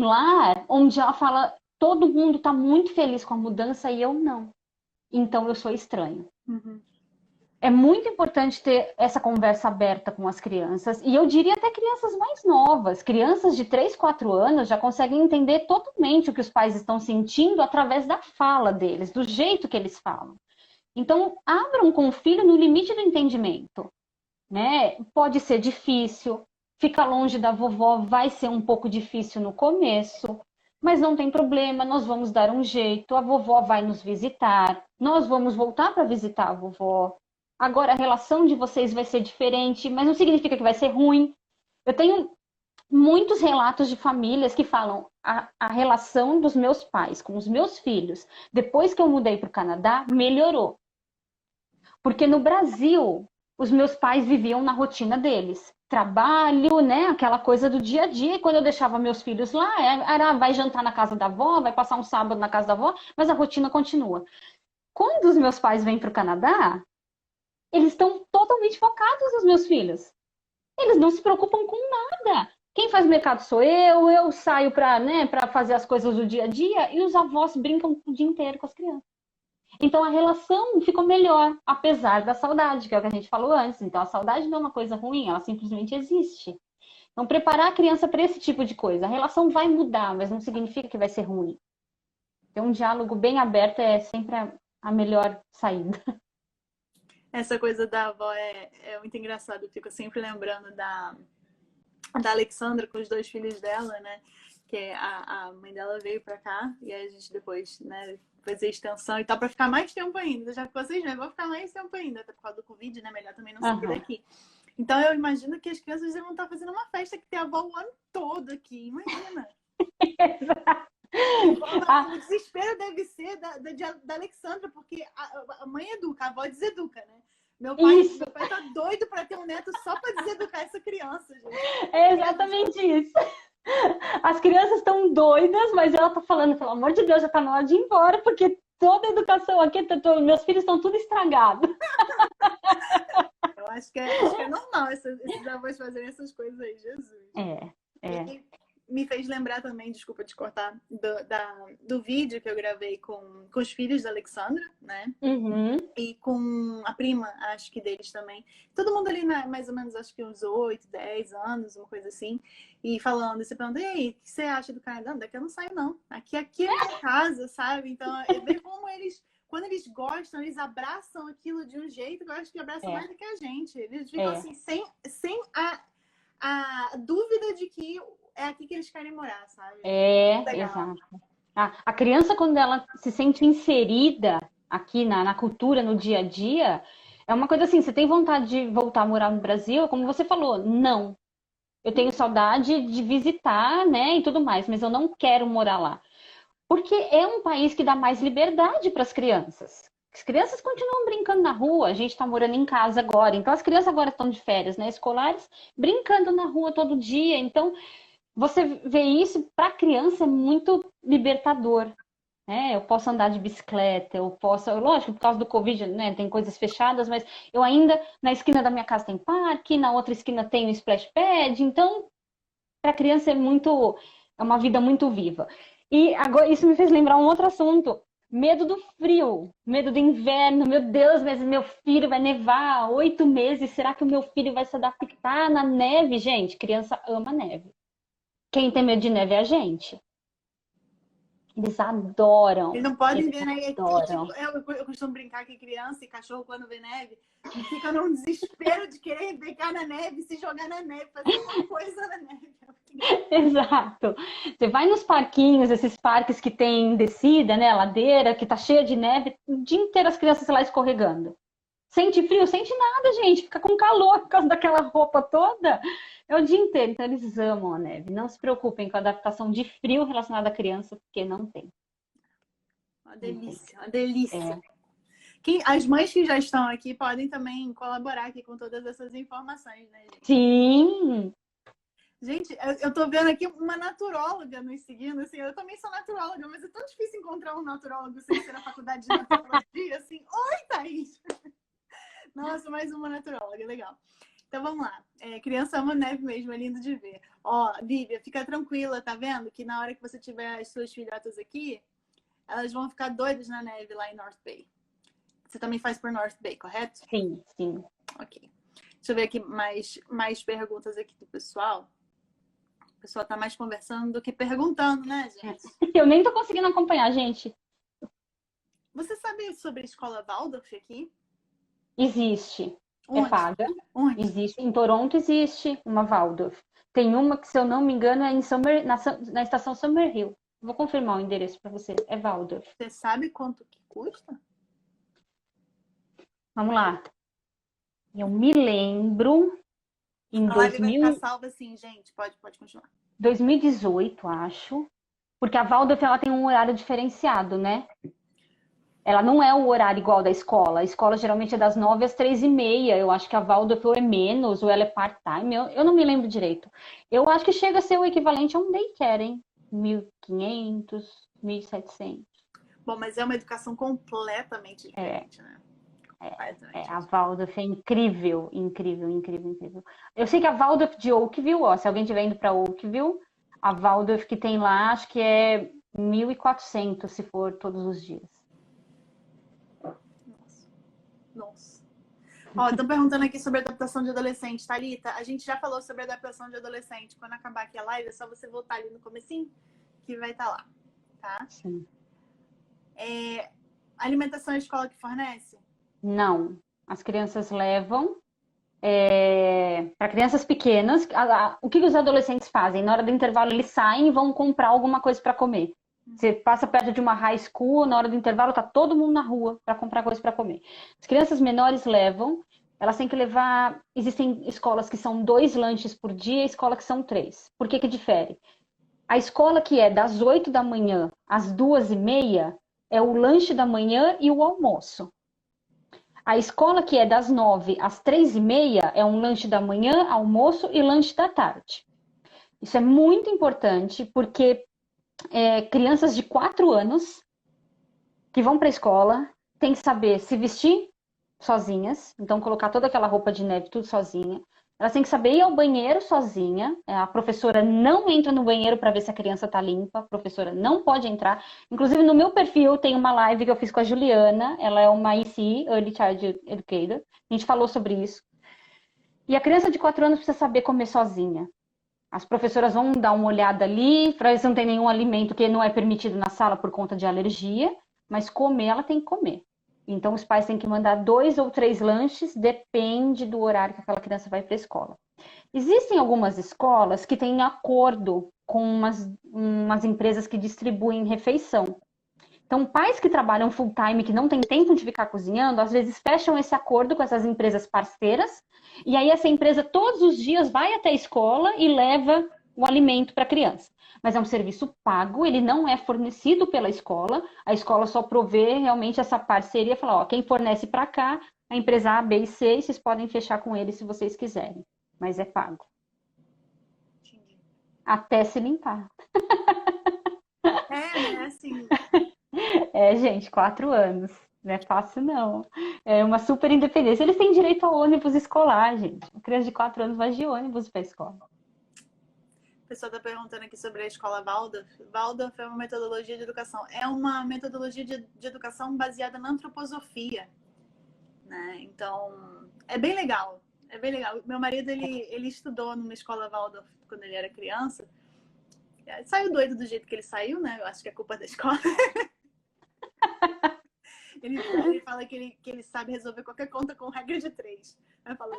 lar onde ela fala todo mundo está muito feliz com a mudança e eu não. Então eu sou estranho. Uhum. É muito importante ter essa conversa aberta com as crianças, e eu diria até crianças mais novas. Crianças de 3, 4 anos já conseguem entender totalmente o que os pais estão sentindo através da fala deles, do jeito que eles falam. Então, abram com o filho no limite do entendimento, né? Pode ser difícil, ficar longe da vovó vai ser um pouco difícil no começo, mas não tem problema, nós vamos dar um jeito, a vovó vai nos visitar, nós vamos voltar para visitar a vovó. Agora a relação de vocês vai ser diferente, mas não significa que vai ser ruim. Eu tenho muitos relatos de famílias que falam a relação dos meus pais com os meus filhos, depois que eu mudei para o Canadá, melhorou. Porque no Brasil, os meus pais viviam na rotina deles. Trabalho, né? Aquela coisa do dia a dia. E quando eu deixava meus filhos lá, vai jantar na casa da avó, vai passar um sábado na casa da avó, mas a rotina continua. Quando os meus pais vêm para o Canadá, eles estão totalmente focados nos meus filhos. Eles não se preocupam com nada. Quem faz mercado sou eu saio para, né, para fazer as coisas do dia a dia e os avós brincam o dia inteiro com as crianças. Então a relação ficou melhor, apesar da saudade, que é o que a gente falou antes. Então a saudade não é uma coisa ruim, ela simplesmente existe. Então preparar a criança para esse tipo de coisa. A relação vai mudar, mas não significa que vai ser ruim. Então um diálogo bem aberto é sempre a melhor saída. Essa coisa da avó é muito engraçado. Eu fico sempre lembrando da Alexandra com os 2 filhos dela, né? Que a mãe dela veio pra cá e aí a gente depois, né, fazer extensão e tal, pra ficar mais tempo ainda. Já ficou 6 meses, vou ficar mais tempo ainda, até por causa do Covid, né? Melhor também não sair daqui. Então eu imagino que as crianças vão estar fazendo uma festa que tem a avó o ano todo aqui. Imagina! Exato. O desespero deve ser da Alexandra, porque a mãe educa, a avó deseduca, né? Meu pai tá doido para ter um neto só para deseducar essa criança, gente. É exatamente isso. As crianças estão doidas, mas ela tá falando, pelo amor de Deus, já tá na hora de ir embora, porque toda a educação aqui, meus filhos estão tudo estragados. Eu acho que é normal esses avós fazerem essas coisas aí, Jesus. E me fez lembrar também, desculpa te cortar, do vídeo que eu gravei com os filhos da Alexandra, né? Uhum. E com a prima, acho que deles também. Todo mundo ali, mais ou menos, acho que uns 8, 10 anos, uma coisa assim. E falando, você pergunta, e aí, o que você acha do Canadá? Não, daqui eu não saio, não. Aqui é minha casa, sabe? Então, ver como eles, quando eles gostam, eles abraçam aquilo de um jeito que eu acho que abraçam mais do que a gente. Eles ficam assim, sem a dúvida de que é aqui que eles querem morar, sabe? Exato. A criança, quando ela se sente inserida aqui na cultura, no dia a dia, é uma coisa assim, você tem vontade de voltar a morar no Brasil? Como você falou, não. Eu tenho saudade de visitar, né, e tudo mais, mas eu não quero morar lá. Porque é um país que dá mais liberdade para as crianças. As crianças continuam brincando na rua, a gente está morando em casa agora, então as crianças agora estão de férias, né, escolares, brincando na rua todo dia, então você vê isso, para a criança é muito libertador. Eu posso andar de bicicleta, lógico, por causa do Covid, né, tem coisas fechadas, mas eu ainda, na esquina da minha casa tem parque, na outra esquina tem um splash pad, então, para a criança é uma vida muito viva. E agora, isso me fez lembrar um outro assunto, medo do frio, medo do inverno, meu Deus, mas meu filho vai nevar 8 meses, será que o meu filho vai se adaptar na neve? Gente, criança ama neve. Quem tem medo de neve é a gente. Eles adoram. Eles não podem Eles ver, né? adoram. Eu costumo brincar que criança e cachorro, quando vê neve, fica num desespero de querer brincar na neve, se jogar na neve, fazer alguma coisa na neve. Exato. Você vai nos parquinhos, esses parques que tem descida, né? Ladeira, que tá cheia de neve, o dia inteiro as crianças lá escorregando. Sente frio? Sente nada, gente. Fica com calor por causa daquela roupa toda. É o dia inteiro. Então, eles amam a neve. Não se preocupem com a adaptação de frio relacionada à criança, porque não tem. Uma Não tem. delícia, uma delícia. É. As mães que já estão aqui podem também colaborar aqui com todas essas informações, né, gente? Sim! Gente, eu tô vendo aqui uma naturóloga nos seguindo, assim, eu também sou naturóloga, mas é tão difícil encontrar um naturólogo sem ser na faculdade de naturologia, assim. Oi, Thaís! Nossa, mais uma naturóloga, legal. Então vamos lá. Criança ama neve mesmo, é lindo de ver. Ó, Lívia, fica tranquila, tá vendo? Que na hora que você tiver as suas filhotas aqui, elas vão ficar doidas na neve lá em North Bay. Você também faz por North Bay, correto? Sim, sim. Ok. Deixa eu ver aqui mais perguntas aqui do pessoal. O pessoal tá mais conversando do que perguntando, né, gente? Eu nem tô conseguindo acompanhar, gente. Você sabe sobre a escola Waldorf aqui? Existe. É Onde? paga. Onde? Existe. Em Toronto existe uma Waldorf. Tem uma que, se eu não me engano, é na estação Summerhill. Vou confirmar o endereço para você. É Waldorf. Você sabe quanto que custa? Vamos lá. Eu me lembro em A live vai ficar salva assim, gente. Pode continuar. 2018, acho. Porque a Waldorf ela tem um horário diferenciado, né? Ela não é o horário igual da escola. A escola geralmente é das 9 às 3h30. Eu acho que a Waldorf ou é menos, ou ela é part-time. Eu não me lembro direito. Eu acho que chega a ser o equivalente a um daycare, hein? 1.500, 1.700. Bom, mas é uma educação completamente É, diferente, né? Completamente a diferente. Waldorf é incrível, incrível, incrível, incrível. Eu sei que a Waldorf de Oakville, ó, se alguém estiver indo para Oakville, a Waldorf que tem lá, acho que é 1.400 se for todos os dias. Nossa. Nossa. Ó, estão perguntando aqui sobre adaptação de adolescente. Thalita, a gente já falou sobre adaptação de adolescente. Quando acabar aqui a live, é só você voltar ali no comecinho que vai estar lá, tá? Sim. Alimentação é a escola que fornece? Não. As crianças levam. Para crianças pequenas, o que os adolescentes fazem? Na hora do intervalo, eles saem e vão comprar alguma coisa para comer. Você passa perto de uma high school, na hora do intervalo, tá todo mundo na rua para comprar coisa para comer. As crianças menores levam, elas têm que levar. Existem escolas que são 2 lanches por dia e escola que são 3. Por que difere? A escola que é das 8 da manhã às 2h30 é o lanche da manhã e o almoço. A escola que é das 9 às 3h30 é um lanche da manhã, almoço e lanche da tarde. Isso é muito importante porque crianças de 4 anos que vão para a escola têm que saber se vestir sozinhas, então colocar toda aquela roupa de neve tudo sozinha. Elas têm que saber ir ao banheiro sozinha. A professora não entra no banheiro para ver se a criança está limpa. A professora não pode entrar. Inclusive, no meu perfil tem uma live que eu fiz com a Juliana. Ela é uma EC, Early Child Educator. A gente falou sobre isso. E a criança de 4 anos precisa saber comer sozinha. As professoras vão dar uma olhada ali, para ver se não tem nenhum alimento que não é permitido na sala por conta de alergia. Mas comer, ela tem que comer. Então, os pais têm que mandar 2 ou 3 lanches, depende do horário que aquela criança vai para a escola. Existem algumas escolas que têm acordo com umas empresas que distribuem refeição. Então, pais que trabalham full time, que não têm tempo de ficar cozinhando, às vezes fecham esse acordo com essas empresas parceiras, e aí essa empresa todos os dias vai até a escola e leva o alimento para a criança. Mas é um serviço pago, ele não é fornecido pela escola, a escola só provê realmente essa parceria, falar, ó, quem fornece para cá, a empresa A, B e C, e vocês podem fechar com eles se vocês quiserem, mas é pago. Até se limpar. Né? Assim. Gente, 4 anos. Não é fácil, não. É uma super independência. Eles têm direito ao ônibus escolar, gente. Uma criança de 4 anos vai de ônibus para a escola. O pessoal está perguntando aqui sobre a escola Waldorf. Waldorf é uma metodologia de educação. É uma metodologia de educação baseada na antroposofia. Né? Então, é bem legal. É bem legal. Meu marido, ele estudou numa escola Waldorf quando ele era criança. Saiu doido do jeito que ele saiu, né? Eu acho que é culpa da escola. Ele fala que ele sabe resolver qualquer conta com regra de 3. Aí eu falo,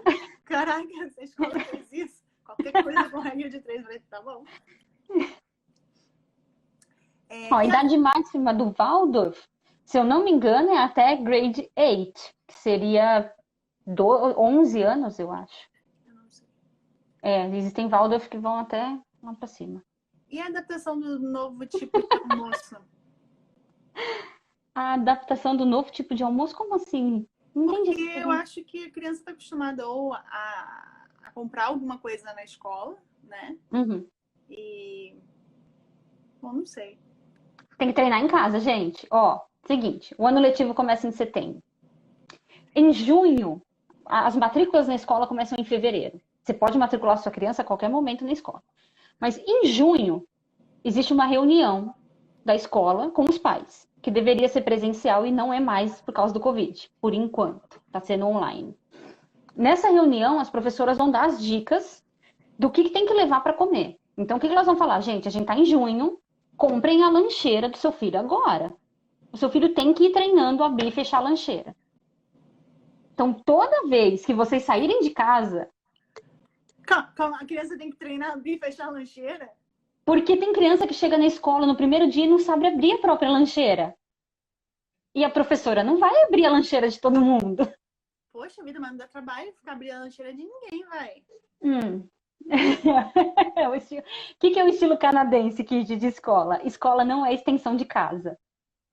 caraca, essa escola fez isso. Qualquer coisa com regra de 3. Eu falei, tá bom. Ó, a idade máxima do Waldorf, se eu não me engano, é até grade 8, que seria 11 anos, eu acho. Eu não sei. Existem Waldorf que vão até lá pra cima. E a adaptação do novo tipo de almoço? A adaptação do novo tipo de almoço, como assim? Não entendi. Porque eu acho que a criança está acostumada ou a comprar alguma coisa na escola, né? Uhum. E... Bom, não sei. Tem que treinar em casa, gente. Ó, seguinte, o ano letivo começa em setembro. Em junho, as matrículas na escola começam em fevereiro. Você pode matricular sua criança a qualquer momento na escola. Mas em junho, existe uma reunião da escola com os pais, que deveria ser presencial e não é mais por causa do Covid, por enquanto. Está sendo online. Nessa reunião, as professoras vão dar as dicas do que tem que levar para comer. Então, o que elas vão falar? Gente, a gente está em junho, comprem a lancheira do seu filho agora. O seu filho tem que ir treinando a abrir e fechar a lancheira. Então, toda vez que vocês saírem de casa... Calma, a criança tem que treinar a abrir e fechar a lancheira? Porque tem criança que chega na escola no primeiro dia e não sabe abrir a própria lancheira. E a professora não vai abrir a lancheira de todo mundo. Poxa vida, mas não dá trabalho ficar abrindo a lancheira de ninguém, vai. O que é o estilo canadense, Kid, de escola? Escola não é extensão de casa.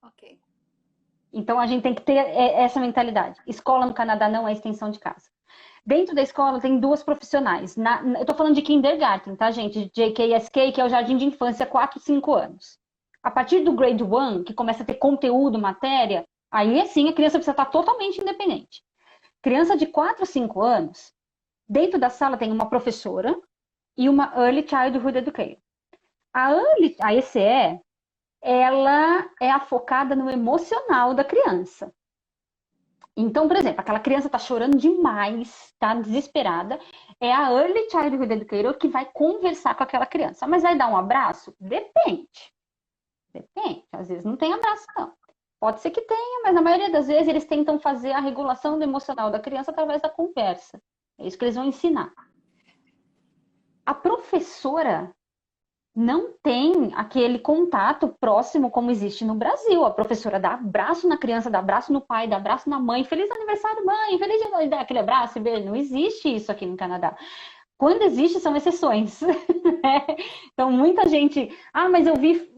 Ok. Então a gente tem que ter essa mentalidade. Escola no Canadá não é extensão de casa. Dentro da escola tem duas profissionais. Eu tô falando de kindergarten, tá, gente? JKSK, que é o jardim de infância, 4, 5 anos. A partir do grade 1, que começa a ter conteúdo, matéria, aí sim a criança precisa estar totalmente independente. Criança de 4, 5 anos, dentro da sala tem uma professora e uma Early Childhood Educator. A ECE, ela é focada no emocional da criança. Então, por exemplo, aquela criança tá chorando demais, tá desesperada, é a Early Childhood Educator que vai conversar com aquela criança. Mas vai dar um abraço? Depende. Depende. Às vezes não tem abraço, não. Pode ser que tenha, mas na maioria das vezes eles tentam fazer a regulação do emocional da criança através da conversa. É isso que eles vão ensinar. A professora não tem aquele contato próximo como existe no Brasil. A professora dá abraço na criança, dá abraço no pai, dá abraço na mãe. Feliz aniversário, mãe! Feliz dia, dá aquele abraço e beijo. Não existe isso aqui no Canadá. Quando existe, são exceções. Então, muita gente... Ah, mas eu vi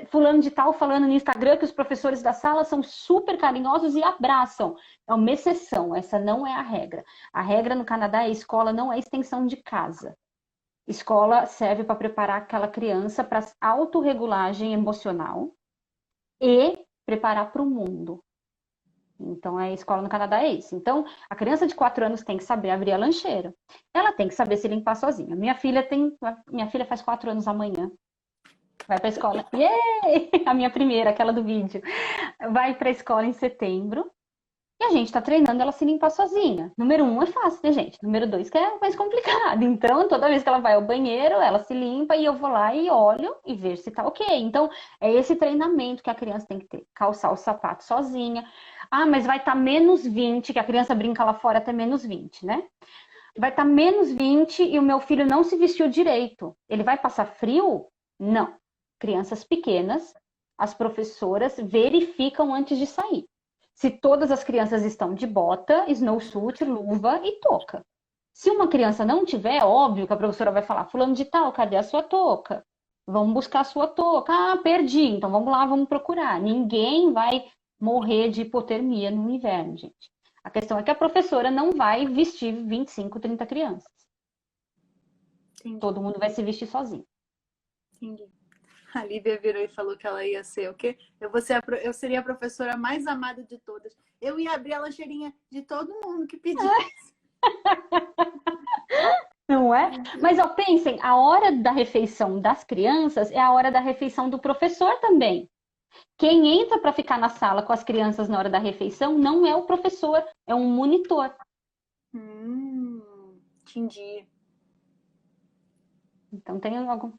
fulano de tal falando no Instagram que os professores da sala são super carinhosos e abraçam. É uma exceção, essa não é a regra. A regra no Canadá é a escola não é extensão de casa. Escola serve para preparar aquela criança para autorregulagem emocional e preparar para o mundo. Então, a escola no Canadá é isso. Então, a criança de 4 anos tem que saber abrir a lancheira. Ela tem que saber se limpar sozinha. Minha filha faz 4 anos amanhã. Vai para a escola. Yay! A minha primeira, aquela do vídeo. Vai para a escola em setembro. E a gente está treinando ela a se limpar sozinha. Número 1 é fácil, né, gente? Número 2 que é mais complicado. Então, toda vez que ela vai ao banheiro, ela se limpa e eu vou lá e olho e ver se tá ok. Então, é esse treinamento que a criança tem que ter. Calçar o sapato sozinha. Ah, mas vai estar menos 20, que a criança brinca lá fora até menos 20, né? Vai estar menos 20 e o meu filho não se vestiu direito. Ele vai passar frio? Não. Crianças pequenas, as professoras verificam antes de sair. Se todas as crianças estão de bota, snowsuit, luva e touca. Se uma criança não tiver, é óbvio que a professora vai falar, fulano de tal, cadê a sua touca? Vamos buscar a sua touca. Ah, perdi. Então vamos lá, vamos procurar. Ninguém vai morrer de hipotermia no inverno, gente. A questão é que a professora não vai vestir 25, 30 crianças. Entendi. Todo mundo vai se vestir sozinho. Entendi. A Lívia virou e falou que ela ia ser o quê? Eu seria a professora mais amada de todas. Eu ia abrir a lancheirinha de todo mundo que pedisse. Não é? Mas ó, pensem, a hora da refeição das crianças é a hora da refeição do professor também. Quem entra para ficar na sala com as crianças na hora da refeição não é o professor, é um monitor. Entendi. Então tem algum...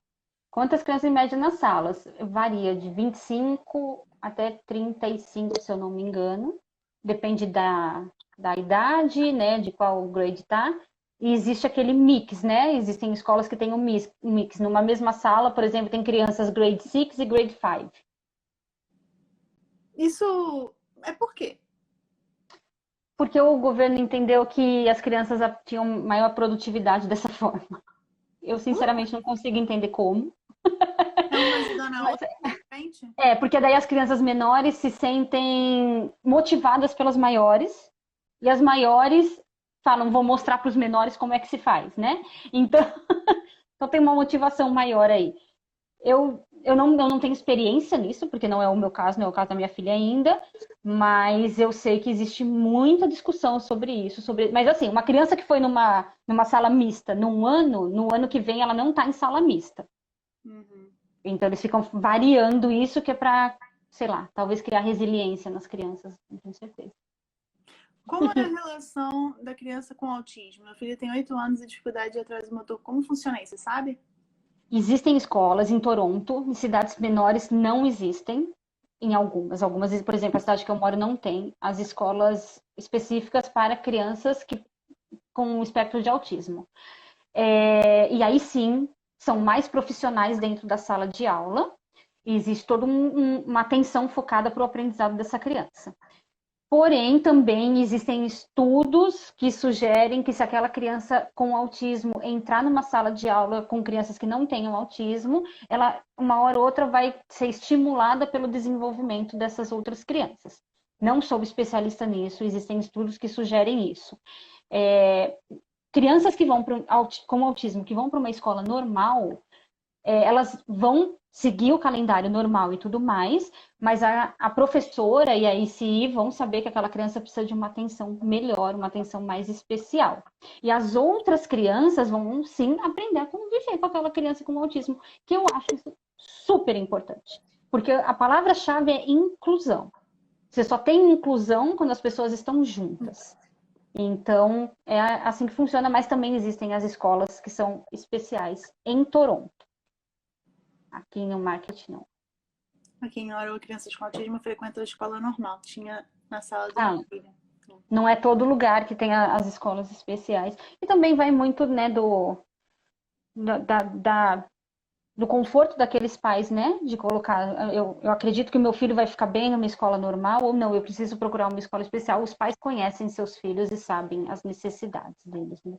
Quantas crianças em média nas salas? Varia de 25 até 35, se eu não me engano. Depende da idade, né? De qual grade tá. E existe aquele mix, né? Existem escolas que têm um mix. Numa mesma sala, por exemplo, tem crianças grade 6 e grade 5. Isso é por quê? Porque o governo entendeu que as crianças tinham maior produtividade dessa forma. Eu, sinceramente, não consigo entender como. É uma ajudando a Mas outra, de repente? porque daí as crianças menores se sentem motivadas pelas maiores, e as maiores falam, vou mostrar para os menores como é que se faz, né? Então, então tem uma motivação maior aí. Eu não tenho experiência nisso, porque não é o meu caso, não é o caso da minha filha ainda, mas eu sei que existe muita discussão sobre isso. Mas assim, uma criança que foi numa sala mista no ano que vem ela não está em sala mista. Uhum. Então eles ficam variando isso que é para, sei lá, talvez criar resiliência nas crianças, não tenho certeza. Como é a relação da criança com autismo? Meu filho tem 8 anos e dificuldade de atraso motor. Como funciona isso, você sabe? Existem escolas em Toronto, em cidades menores não existem, em algumas. Algumas, por exemplo, a cidade que eu moro não tem as escolas específicas para crianças com espectro de autismo. E aí sim, são mais profissionais dentro da sala de aula e existe toda uma atenção focada para o aprendizado dessa criança. Porém, também existem estudos que sugerem que se aquela criança com autismo entrar numa sala de aula com crianças que não tenham autismo, ela, uma hora ou outra, vai ser estimulada pelo desenvolvimento dessas outras crianças. Não sou especialista nisso, existem estudos que sugerem isso. Crianças que vão com autismo, que vão para uma escola normal, elas vão seguir o calendário normal e tudo mais, mas a professora e a ICI vão saber que aquela criança precisa de uma atenção melhor, uma atenção mais especial. E as outras crianças vão, sim, aprender a conviver com aquela criança com autismo, que eu acho isso super importante. Porque a palavra-chave é inclusão. Você só tem inclusão quando as pessoas estão juntas. Então, é assim que funciona, mas também existem as escolas que são especiais em Toronto. Aqui em Newmarket, não. Aqui em Ottawa, crianças com autismo frequentam a escola normal. Tinha na sala da Ah, minha filha. não é todo lugar que tem as escolas especiais. E também vai muito, né, do conforto daqueles pais, né? De colocar. Eu acredito que o meu filho vai ficar bem numa escola normal, ou não, eu preciso procurar uma escola especial. Os pais conhecem seus filhos e sabem as necessidades deles, né?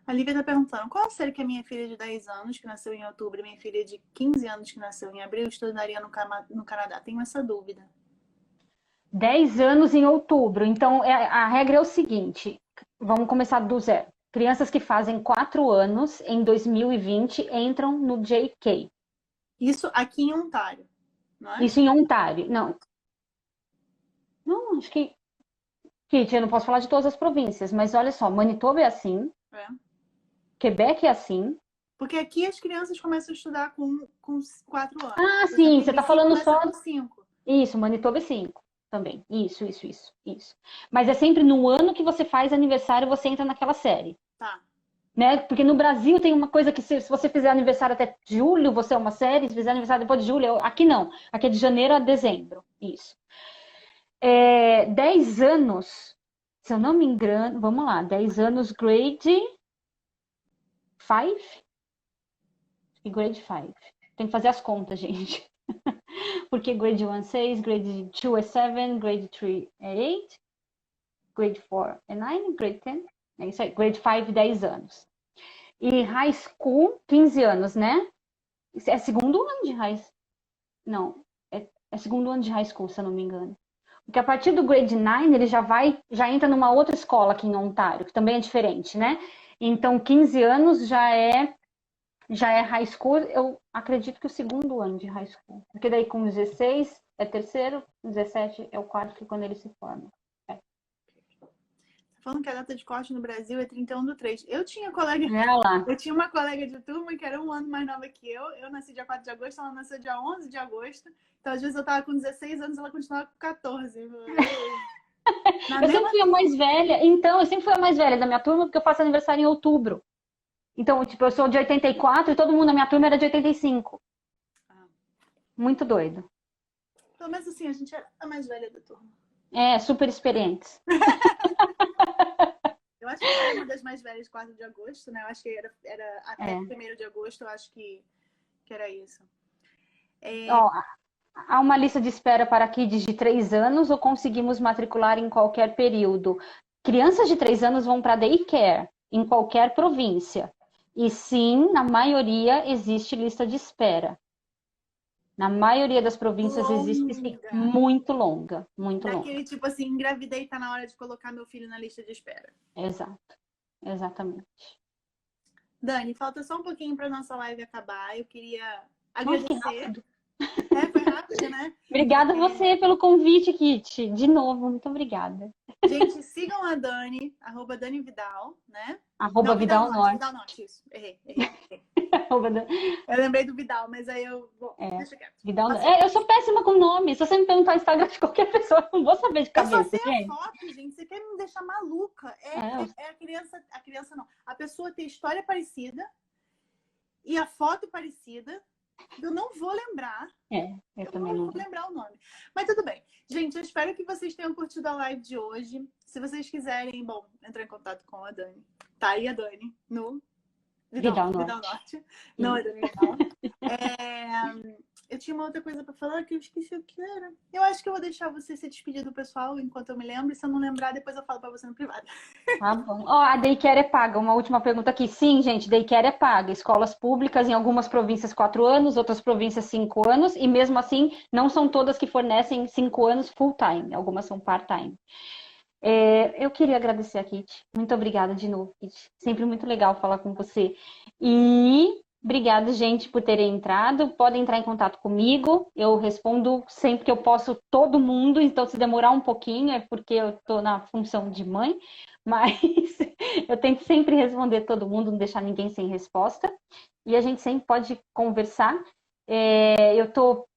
A Lívia está perguntando: qual série que a minha filha de 10 anos, que nasceu em outubro, e minha filha de 15 anos, que nasceu em abril, estudaria no Canadá? Tenho essa dúvida. 10 anos em outubro. Então, a regra é o seguinte: vamos começar do zero. Crianças que fazem 4 anos em 2020 entram no JK. Isso aqui em Ontário, não é? Isso em Ontário. Não, não, acho que. Kit, eu não posso falar de todas as províncias, mas olha só: Manitoba é assim, É. Quebec é assim. Porque aqui as crianças começam a estudar com 4 anos. Ah, Por exemplo, sim, em você está BC falando começa só. com 5. Isso, Manitoba é 5 também. Isso. Mas é sempre no ano que você faz aniversário, você entra naquela série. Tá. Né? Porque no Brasil tem uma coisa que se você fizer aniversário até julho, você é uma série, se fizer aniversário depois de julho, aqui não. Aqui é de janeiro a dezembro. Isso. 10 anos, se eu não me engano, vamos lá, 10 anos grade 5? E grade 5. Tem que fazer as contas, gente. Porque grade 1 é 6, grade 2 é 7, grade 3 é 8, grade 4 é 9, grade 10. É isso aí, grade 5, 10 anos. E high school, 15 anos, né? É segundo ano de high school. Não, é segundo ano de high school, se eu não me engano. Porque a partir do grade 9, ele já entra numa outra escola aqui em Ontário, que também é diferente, né? Então, 15 anos já é high school, eu acredito que o segundo ano de high school. Porque daí com 16 é terceiro, 17 é o quarto, que é quando ele se forma. Falando que a data de corte no Brasil é 31/3. Eu tinha uma colega de turma que era um ano mais nova que eu. Eu nasci dia 4 de agosto, ela nasceu dia 11 de agosto. Então, às vezes, eu tava com 16 anos, ela continuava com 14. Eu sempre fui a mais velha. Então, eu sempre fui a mais velha da minha turma, porque eu faço aniversário em outubro. Então, tipo, eu sou de 84 e todo mundo na minha turma era de 85. Ah, Muito doido. pelo menos assim, a gente é a mais velha da turma. É, super experientes. Eu acho que eu era uma das mais velhas de 4 de agosto, né? Eu acho que era até É. 1º de agosto, eu acho que era isso. Ó, há uma lista de espera para kids de 3 anos ou conseguimos matricular em qualquer período? Crianças de 3 anos vão para daycare, em qualquer província. E sim, na maioria existe lista de espera. Na maioria das províncias existe sim, Longa. muito longa, muito longa. Daquele tipo assim, engravidei, tá na hora de colocar meu filho na lista de espera. Exato, exatamente. Dani, falta só um pouquinho para nossa live acabar. Eu queria Nossa, que agradecer. rápido. Foi rápido, né? Obrigada a você pelo convite, Kit. De novo, muito obrigada. Gente, sigam a Dani, @Dani Vidal, né? Arroba Não, Vidal Norte. Vidal Norte, isso. Errei. Arroba Eu lembrei do Vidal, mas aí eu vou. Deixa quieto. Vidal Tá Norte. certo. Eu sou péssima com nome. Se você me perguntar o Instagram de qualquer pessoa, eu não vou saber de Eu só cabeça, sei a gente. foto, gente. Você quer me deixar maluca? A criança não. A pessoa ter história parecida e a foto parecida. Eu não vou lembrar. Eu também não vou vou. lembrar o nome. Mas tudo bem. Gente, eu espero que vocês tenham curtido a live de hoje. Se vocês quiserem, bom, entrar em contato com a Dani. Tá aí a Dani no Vidal Vidal Norte. Norte. Não é Dani Vidal. Eu tinha uma outra coisa pra falar que eu esqueci o que era. Eu acho que eu vou deixar você se despedir do pessoal enquanto eu me lembro. E se eu não lembrar, depois eu falo pra você no privado. Tá bom. Ó, a daycare é paga. Uma última pergunta aqui. Sim, gente, daycare é paga. Escolas públicas, em algumas províncias, 4 anos, outras províncias, 5 anos. E mesmo assim, não são todas que fornecem 5 anos full time. Algumas são part-time. Eu queria agradecer a Kit. Muito obrigada de novo, Kit. Sempre muito legal falar com você. E obrigada, gente, por terem entrado. Podem entrar em contato comigo. Eu respondo sempre que eu posso todo mundo. Então, se demorar um pouquinho, é porque eu estou na função de mãe. Mas eu tento sempre responder todo mundo, não deixar ninguém sem resposta. E a gente sempre pode conversar. Eu estou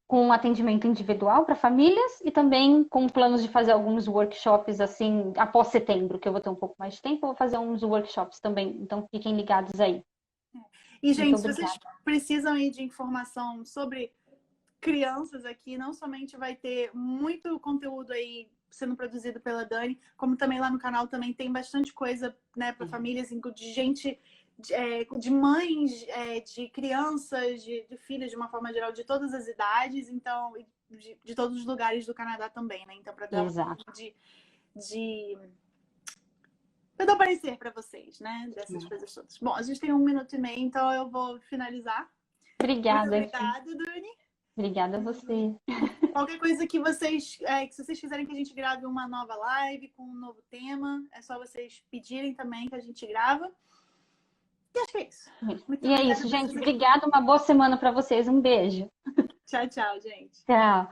com um atendimento individual para famílias e também com planos de fazer alguns workshops assim após setembro, que eu vou ter um pouco mais de tempo, eu vou fazer uns workshops também, então fiquem ligados aí. E, Muito gente, se vocês obrigada. precisam aí de informação sobre crianças aqui, não somente vai ter muito conteúdo aí sendo produzido pela Dani, como também lá no canal também tem bastante coisa, né, para famílias, de gente, de mães, de crianças, de filhos, de uma forma geral, de todas as idades, então, de todos os lugares do Canadá também, né? Então, para dar Exato. de eu dou parecer para vocês, né? Dessas coisas todas. Bom, a gente tem 1 minuto e meio, então eu vou finalizar. Muito Obrigada. obrigada, Dani. Obrigada a você. Qualquer coisa que que se vocês quiserem que a gente grave uma nova live com um novo tema, é só vocês pedirem também que a gente grava. E acho que é isso. Muito E é obrigada isso, por gente. vocês. Obrigada, uma boa semana para vocês. Um beijo. Tchau, tchau, gente. Tchau.